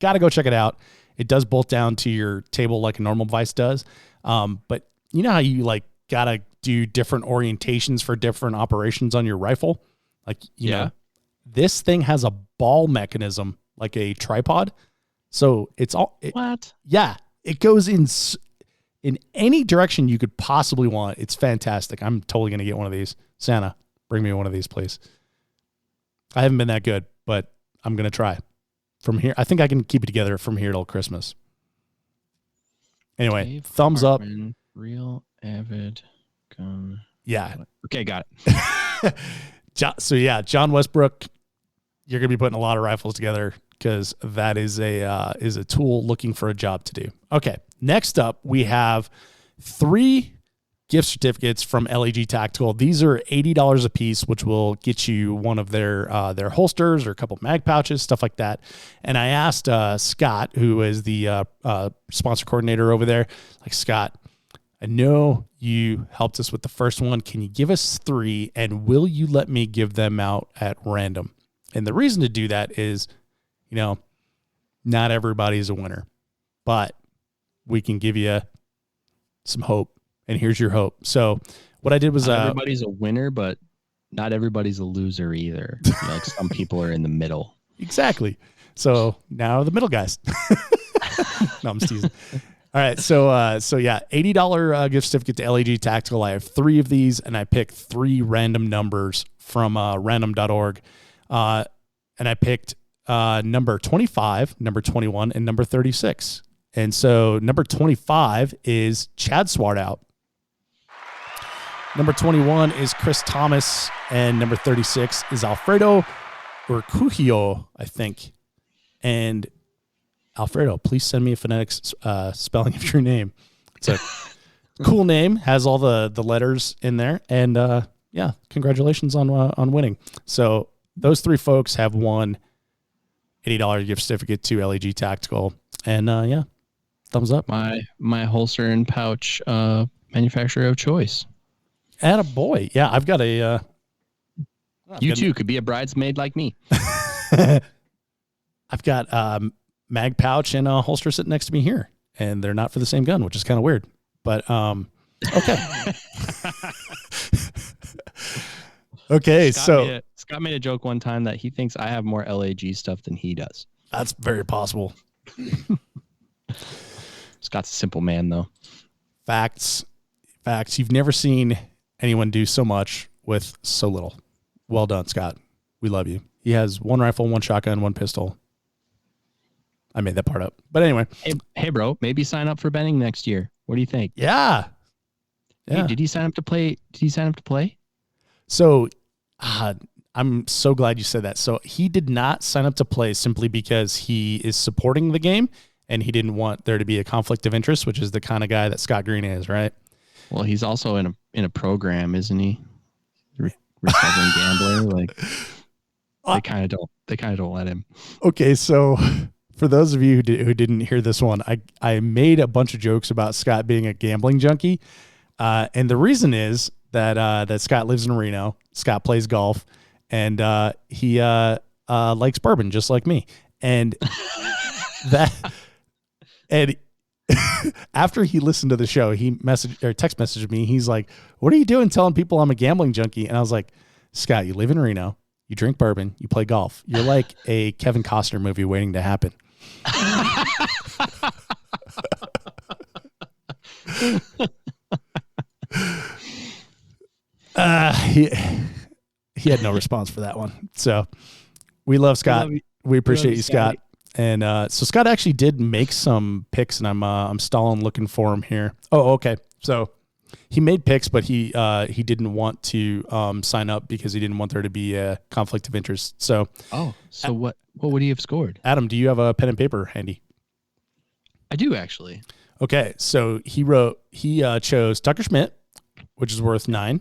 Got to go check it out. It does bolt down to your table like a normal vise does. But you know how you like got to do different orientations for different operations on your rifle? Like, you know, this thing has a ball mechanism, like a tripod. So it's all, what? Yeah. It goes in any direction you could possibly want. It's fantastic. I'm totally going to get one of these. Santa, bring me one of these, please. I haven't been that good, but I'm going to try. From here, I think I can keep it together from here till Christmas. Anyway, Dave thumbs Hartman, up. Real Avid gun. Yeah. Okay, got it. John Westbrook, you're going to be putting a lot of rifles together because that is a tool looking for a job to do. Okay, next up, we have 3 gift certificates from LEG Tactical. These are $80 a piece, which will get you one of their holsters or a couple mag pouches, stuff like that. And I asked Scott, who is the sponsor coordinator over there, like, Scott, I know you helped us with the first one. Can you give us 3, and will you let me give them out at random? And the reason to do that is, not everybody's a winner, but we can give you some hope. And here's your hope. So what I did was not everybody's a winner, but not everybody's a loser either. Like some people are in the middle. Exactly. So now the middle guys. No, I'm just teasing. All right. So $80 gift certificate to LEG Tactical. I have 3 of these, and I picked 3 random numbers from random.org. And I picked number 25, number 21, and number 36. And so number 25 is Chad Swartout. Number 21 is Chris Thomas. And number 36 is Alfredo Urcugio, I think. And Alfredo, please send me a phonetic spelling of your name. It's a cool name, has all the letters in there. And yeah, congratulations on winning. So those three folks have won $80 gift certificate to LEG Tactical. And yeah, thumbs up. My holster and pouch manufacturer of choice. Attaboy. Yeah, I've got a... you too could be a bridesmaid like me. I've got mag pouch and a holster sitting next to me here, and they're not for the same gun, which is kind of weird. But okay. Okay, Scott made a joke one time that he thinks I have more LAG stuff than he does. That's very possible. Scott's a simple man, though. Facts. You've never seen anyone do so much with so little. Well done, Scott. We love you. He has one rifle, one shotgun, one pistol. I made that part up. But anyway. Hey, bro, maybe sign up for Benning next year. What do you think? Yeah. Hey, did he sign up to play? So I'm so glad you said that. So he did not sign up to play simply because he is supporting the game and he didn't want there to be a conflict of interest, which is the kind of guy that Scott Green is, right? Well, he's also in a program, isn't he? Recovering gambler. Like they kind of don't let him. Okay, so for those of you who didn't hear this one, I made a bunch of jokes about Scott being a gambling junkie, and the reason is that Scott lives in Reno. Scott plays golf, and he likes bourbon just like me. And after he listened to the show, he text messaged me. He's like, "What are you doing telling people I'm a gambling junkie?" And I was like, "Scott, you live in Reno, you drink bourbon, you play golf. You're like a Kevin Costner movie waiting to happen." He had no response for that one. So we love Scott. We appreciate you, Scott. And so Scott actually did make some picks, and I'm stalling looking for him here. Oh, okay. So he made picks, but he didn't want to sign up because he didn't want there to be a conflict of interest. So what would he have scored? Adam, do you have a pen and paper handy? I do, actually. Okay, so he chose Tucker Schmidt, which is worth 9.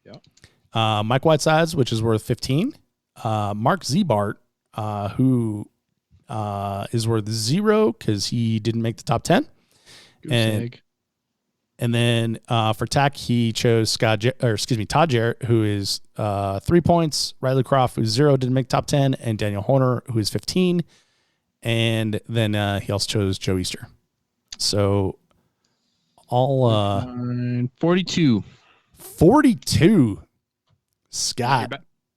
Yeah. Mike Whitesides, which is worth 15. Mark Zebart, who is worth 0 because he didn't make the top 10. And then for TAC, he chose Todd Jarrett, who is 3 points. Riley Croft, who's 0, didn't make top 10, and Daniel Horner, who is 15. And then he also chose Joe Easter. So all 42. 42. Scott.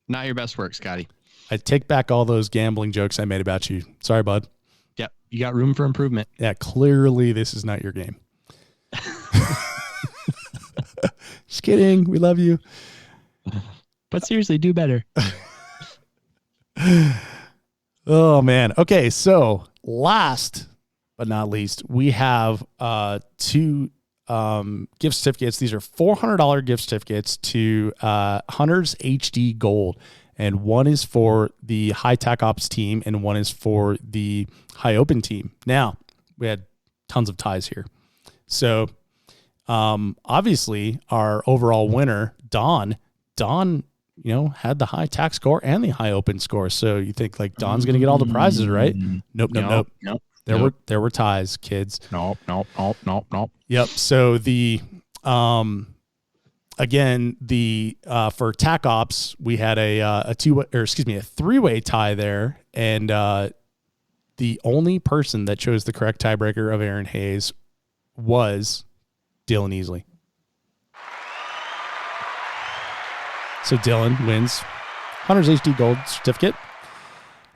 Not your best work, Scotty. I take back all those gambling jokes I made about you. Sorry, bud. Yep. You got room for improvement. Yeah, clearly this is not your game. Just kidding. We love you. But seriously, do better. Oh, man. Okay, so last but not least, we have 2 gift certificates. These are $400 gift certificates to Hunters HD Gold. And one is for the High Tac Ops team, and one is for the High Open team. Now, we had tons of ties here. So, obviously, our overall winner, Don, had the high tax score and the high open score. So you think like Don's going to get all the prizes, right? Nope. There were ties, kids. Nope. Yep. So the again, for TAC Ops, we had a 3-way tie there, and the only person that chose the correct tiebreaker of Aaron Hayes was Dylan Easley. So Dylan wins Hunter's HD Gold certificate.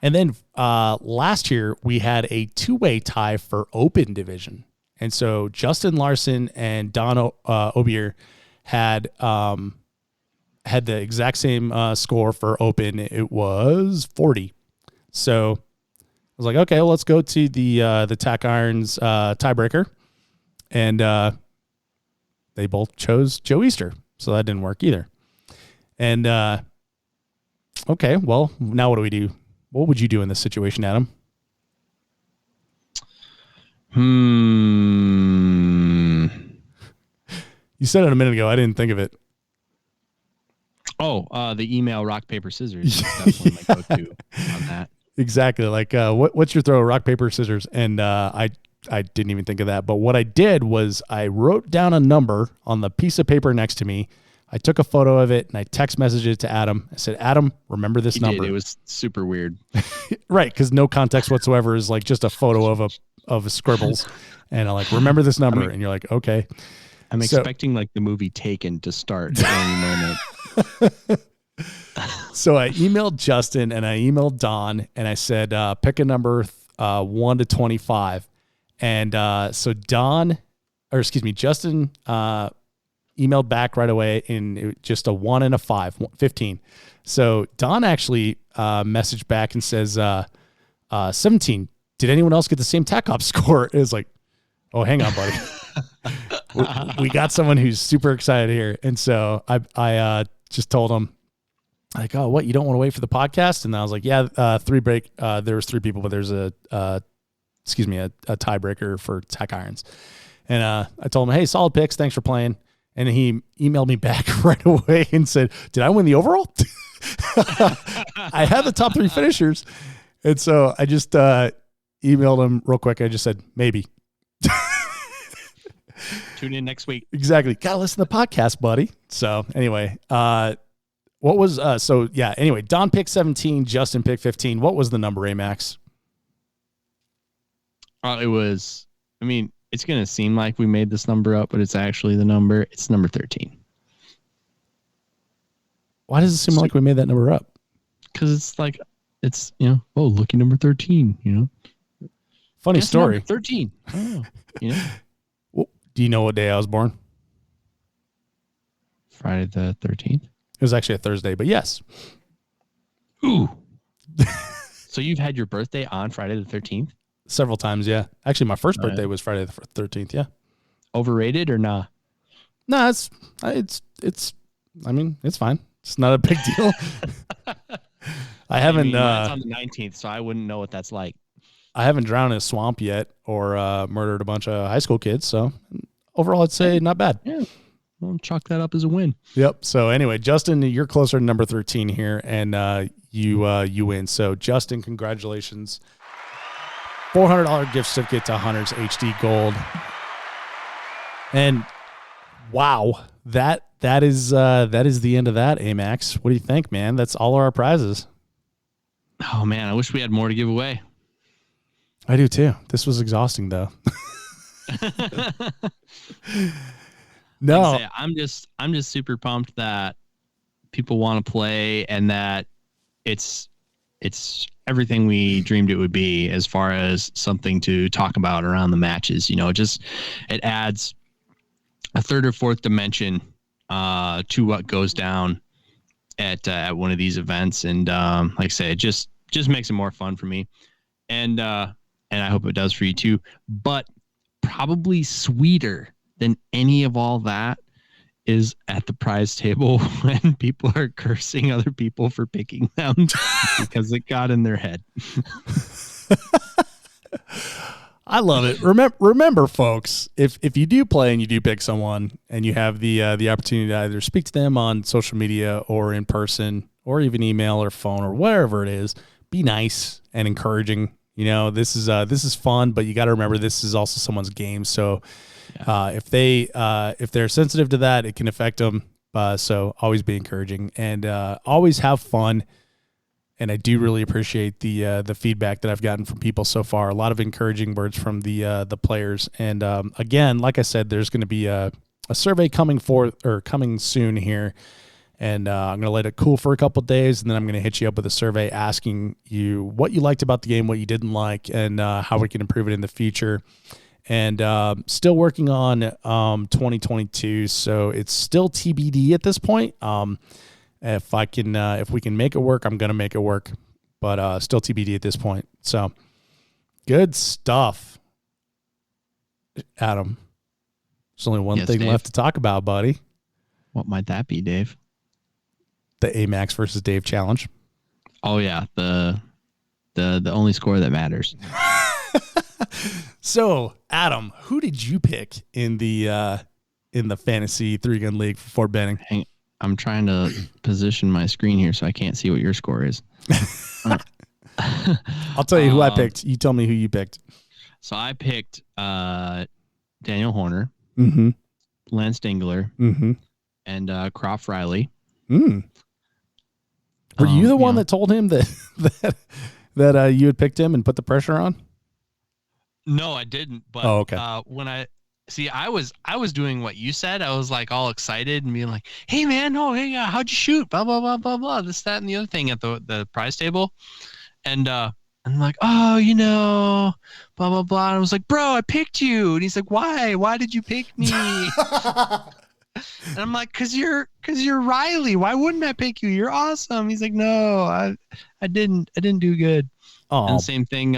And then last year we had a 2-way tie for Open division. And so Justin Larson and Don Obier had the exact same score for Open. It was 40. So was like, okay, well, let's go to the Tack Irons tiebreaker, and they both chose Joe Easter, so that didn't work either. And okay, well, now what do we do? What would you do in this situation, Adam? You said it a minute ago. I didn't think of it. Oh, the email rock, paper, scissors is definitely my go-to on that. Exactly. Like, what's your throw? Rock, paper, scissors. And I didn't even think of that. But what I did was I wrote down a number on the piece of paper next to me. I took a photo of it and I text messaged it to Adam. I said, Adam, remember this number. It was super weird. Right. Because no context whatsoever is like just a photo of a scribbles. And I'm like, remember this number. And you're like, okay. I'm expecting like the movie Taken to start at any moment. So I emailed Justin and I emailed Don and I said, pick a number 1 to 25. And so Justin emailed back right away in just a 1 and a 5, 15. So Don actually messaged back and says, 17. Did anyone else get the same TAC Ops score? It was like, oh, hang on, buddy. we got someone who's super excited here. And so I just told him, like, oh, what, you don't want to wait for the podcast? And I was like, yeah, there was 3 people, but there's a tiebreaker for Tack Irons. And I told him, hey, solid picks. Thanks for playing. And he emailed me back right away and said, did I win the overall? I had the top 3 finishers. And so I just emailed him real quick. I just said, maybe. Tune in next week. Exactly. Gotta listen to the podcast, buddy. So anyway, anyway, Don picked 17, Justin picked 15. What was the number, Amax? It's going to seem like we made this number up, but it's actually the number. It's number 13. Why does it seem like we made that number up? Because it's like, lucky number 13, Funny story. 13. Oh, Well, do you know what day I was born? Friday the 13th. It was actually a Thursday, but yes. Ooh. So you've had your birthday on Friday the 13th? Several times, yeah. Actually, my first birthday was Friday the 13th, yeah. Overrated or nah? No, it's fine. It's not a big deal. I haven't mine's on the 19th, so I wouldn't know what that's like. I haven't drowned in a swamp yet or murdered a bunch of high school kids, so overall I'd say not bad. Yeah. Well, chalk that up as a win. Yep. So anyway, Justin, you're closer to number 13 here, and you win. So Justin, congratulations. $400 gift certificate to Hunters HD Gold. And wow, that is the end of that, Amax. What do you think, man? That's all of our prizes. Oh man, I wish we had more to give away. I do too. This was exhausting though. No, like I'm just super pumped that people want to play and that it's everything we dreamed it would be as far as something to talk about around the matches. It adds a third or fourth dimension to what goes down at one of these events, and like I say, it just makes it more fun for me, and I hope it does for you too. But probably sweeter than any of all that is at the prize table when people are cursing other people for picking them because it got in their head. I love it. Remember, folks, if you do play and you do pick someone and you have the opportunity to either speak to them on social media or in person or even email or phone or whatever it is, be nice and encouraging. This is fun, but you got to remember this is also someone's game. So if they're sensitive to that, it can affect them. So always be encouraging and always have fun. And I do really appreciate the feedback that I've gotten from people so far. A lot of encouraging words from the players. And again, like I said, there's going to be a survey coming soon here. And I'm going to let it cool for a couple of days, and then I'm going to hit you up with a survey asking you what you liked about the game, what you didn't like, and how we can improve it in the future. And still working on 2022, so it's still TBD at this point. If we can make it work, I'm going to make it work, but still TBD at this point. So Good stuff. Adam, there's only one thing Dave. left to talk about, buddy. What might that be, Dave? The Amax versus Dave challenge. Oh yeah, the only score that matters. So, Adam, who did you pick in the fantasy 3-gun league for Fort Benning? I'm trying to position my screen here so I can't see what your score is. I'll tell you who I picked. You tell me who you picked. So I picked Daniel Horner, Lance Dingler, and Croft Riley. Were you the one that told him that you had picked him and put the pressure on? No, I didn't. But okay. When I was doing what you said. I was like all excited and being like, "Hey man, how'd you shoot? Blah blah blah blah blah. This, that, and the other thing at the prize table." And I'm like, "Oh, blah blah blah." And I was like, "Bro, I picked you." And he's like, "Why? Why did you pick me?" And I'm like, "Cause you're Riley. Why wouldn't I pick you? You're awesome." He's like, "No, I didn't do good." Oh. And the same thing.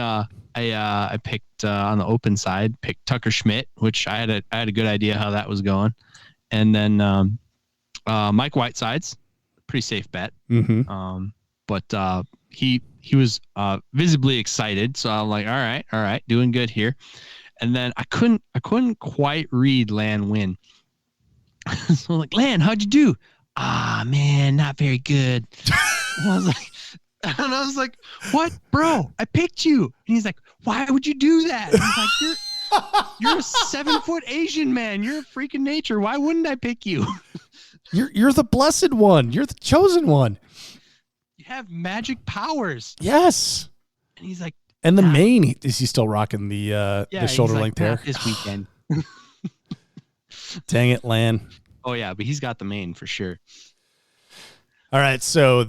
I picked on the open side, picked Tucker Schmidt, which I had a good idea how that was going, and then Mike Whiteside's pretty safe bet. But he was visibly excited, so I'm like, all right, doing good here. And then I couldn't quite read Lan win. So I'm like, Lan, how'd you do? Man, not very good. And I was like, what, bro? I picked you. And he's like, why would you do that? And he's like, you're a 7-foot Asian man. You're a freak of nature. Why wouldn't I pick you? You're the blessed one. You're the chosen one. You have magic powers. Yes. And he's like, and the mane, is he still rocking the shoulder length hair? This weekend. Dang it, Lan. Oh yeah, but he's got the mane for sure. All right, so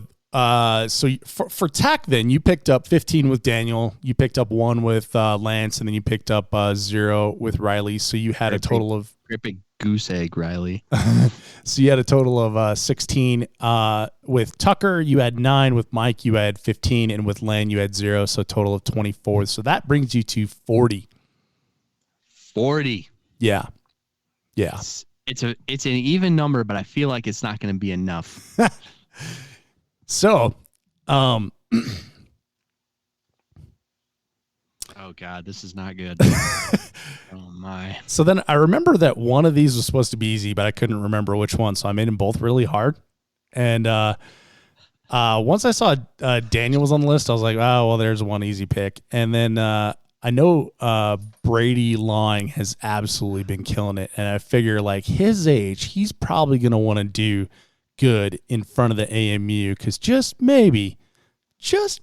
for TAC, then you picked up 15 with Daniel, you picked up 1 with Lance, and then you picked up 0 with Riley. So you had a total of big goose egg, Riley. So you had a total of 16 with Tucker. You had 9 with Mike. You had 15, and with Lan you had 0. So a total of 24. So that brings you to 40. 40. Yeah. It's an even number, but I feel like it's not going to be enough. So, oh God, this is not good. Oh my. So then I remember that one of these was supposed to be easy, but I couldn't remember which one. So I made them both really hard. And once I saw Daniel was on the list, I was like, oh, well, there's one easy pick. And then I know Brady Lawing has absolutely been killing it. And I figure like his age, he's probably going to want to do good in front of the AMU because just maybe, he's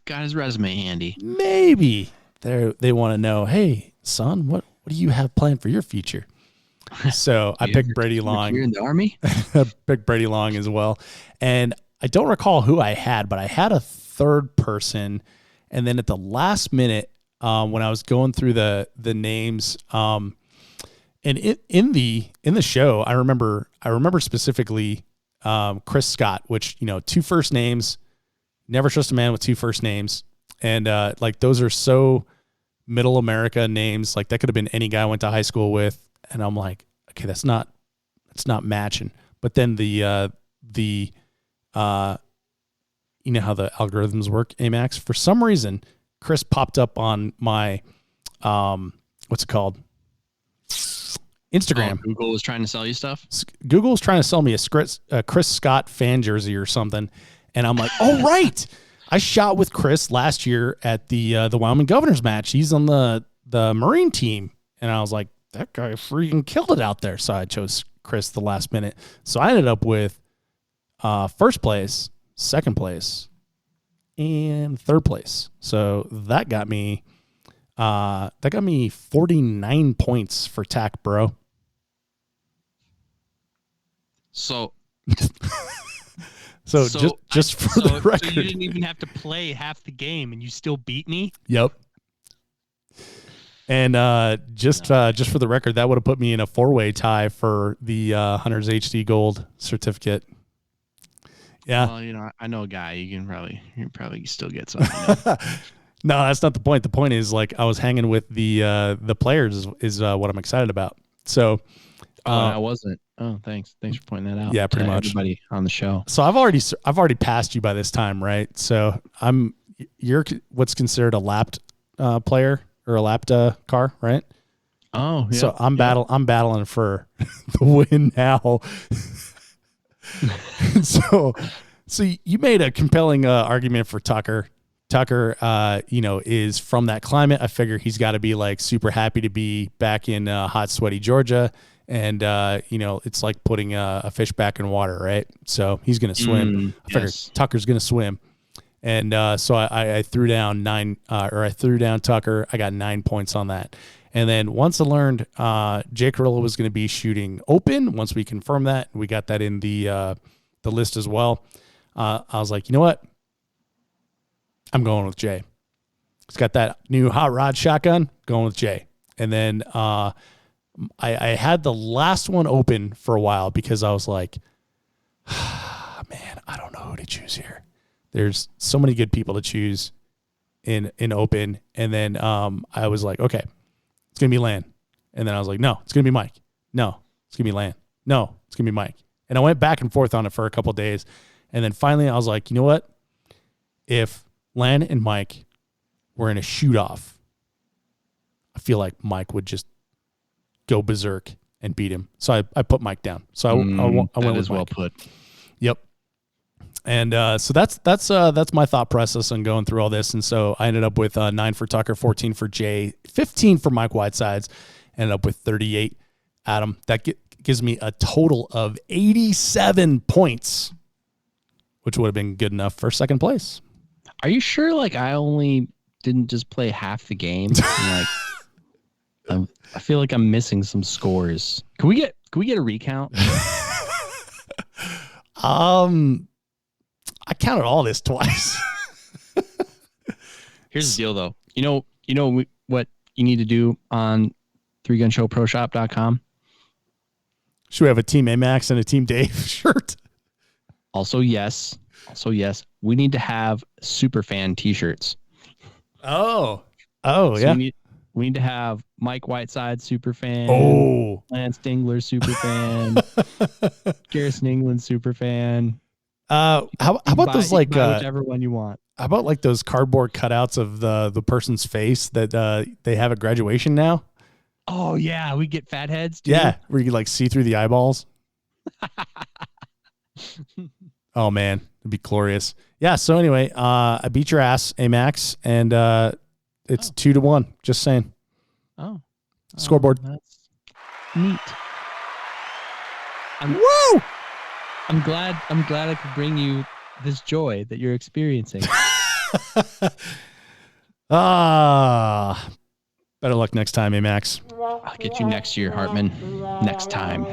got his resume handy. Maybe they want to know, hey, son, what do you have planned for your future? So I picked Brady Long. You're in the Army? I picked Brady Long as well. And I don't recall who I had, but I had a third person. And then at the last minute, when I was going through the names, and in the show, I remember specifically Chris Scott, which, 2 first names. Never trust a man with 2 first names. And like those are so middle America names. Like that could have been any guy I went to high school with. And I'm like, okay, that's not matching. But then the you know how the algorithms work, Amax. For some reason, Chris popped up on my what's it called? Instagram. Google was trying to sell you stuff. Google was trying to sell me a Chris Scott fan jersey or something. And I'm like, oh, right. I shot with Chris last year at the Wyoming Governors match. He's on the Marine team. And I was like, that guy freaking killed it out there. So I chose Chris the last minute. So I ended up with first place, second place, and third place. So that got me 49 points for TAC, bro. So just for the record. So you didn't even have to play half the game and you still beat me? Yep. And just for the record, that would have put me in a 4-way tie for the Hunters HD Gold certificate. Yeah. Well, I know a guy. You can probably still get something. No, that's not the point. The point is like I was hanging with the players is what I'm excited about. So I wasn't. Oh, thanks for pointing that out. Yeah, pretty much. Everybody on the show. So I've already passed you by this time, right? So you're what's considered a lapped player or a lapped car, right? Oh, yeah. So I'm battling for the win now. so you made a compelling argument for Tucker. Tucker, is from that climate. I figure he's got to be like super happy to be back in hot, sweaty Georgia. And, it's like putting a fish back in water, right? So he's going to swim. I figured Tucker's going to swim. And so I threw down Tucker. I got 9 points on that. And then once I learned Jake Carrillo was going to be shooting open, once we confirmed that, we got that in the list as well. I was like, you know what? I'm going with Jay. He's got that new hot rod shotgun, going with Jay. And then I had the last one open for a while because I was like, man, I don't know who to choose here. There's so many good people to choose in open. And then I was like, okay, it's going to be Lan. And then I was like, no, it's going to be Mike. No, it's going to be Lan. No, it's going to be Mike. And I went back and forth on it for a couple of days. And then finally I was like, you know what? If Lan and Mike were in a shoot-off, I feel like Mike would just go berserk and beat him. So I put Mike down. So I went with Mike. Well put. Yep. And so that's my thought process on going through all this. And so I ended up with 9 for Tucker, 14 for Jay, 15 for Mike Whitesides. Ended up with 38. Adam, that gives me a total of 87 points, which would have been good enough for second place. Are you sure? Like I only didn't just play half the game. Like I feel like I'm missing some scores. Can we get a recount? I counted all this twice. Here's the deal, though. You know what you need to do on 3gunshowproshop.com? Should we have a Team AMAX and a Team Dave shirt? Also, yes. We need to have Superfan t-shirts. Oh, so yeah. We need to have Mike Whiteside Superfan. Oh. Lance Dingler Superfan. Garrison England Superfan. How about those like whichever one you want? How about like those cardboard cutouts of the person's face that they have at graduation now? Oh yeah, we get fat heads too. Yeah, where you like see through the eyeballs. Oh man, it'd be glorious. Yeah. So anyway, I beat your ass, AMAX, and it's 2-1. Just saying. Oh. Scoreboard. That's neat. Woo! I'm glad I could bring you this joy that you're experiencing. Better luck next time, AMAX. I'll get you next year, Hartman. Next time.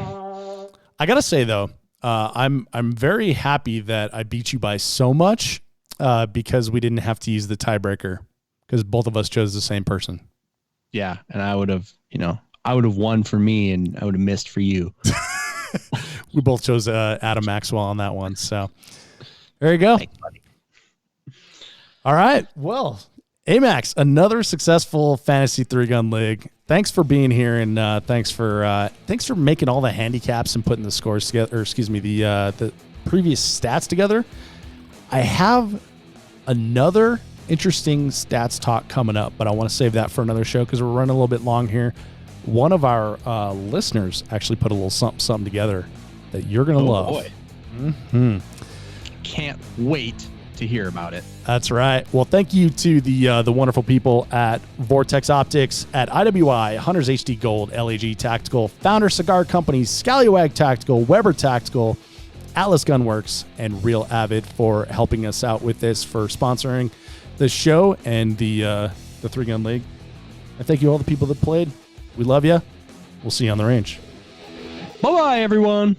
I gotta say though, I'm very happy that I beat you by so much because we didn't have to use the tiebreaker because both of us chose the same person. Yeah, and I would have won for me and I would have missed for you. We both chose Adam Maxwell on that one. So there you go. Thanks, buddy. All right. Well, AMAX, another successful fantasy 3-gun league. Thanks for being here, and thanks for making all the handicaps and putting the scores together. Or excuse me, the previous stats together. I have another interesting stats talk coming up, but I want to save that for another show because we're running a little bit long here. One of our listeners actually put a little something together that you're gonna love. Boy. Mm-hmm. Can't wait to hear about it. That's right. Well, thank you to the wonderful people at Vortex Optics, at IWI, Hunters HD Gold, LAG Tactical, Founder Cigar Company, Scallywag Tactical, Weber Tactical, Atlas Gunworks, and Real Avid for helping us out with this, for sponsoring the show and the 3-gun league. And thank you all the people that played. We love you. We'll see you on the range. Bye-bye, everyone.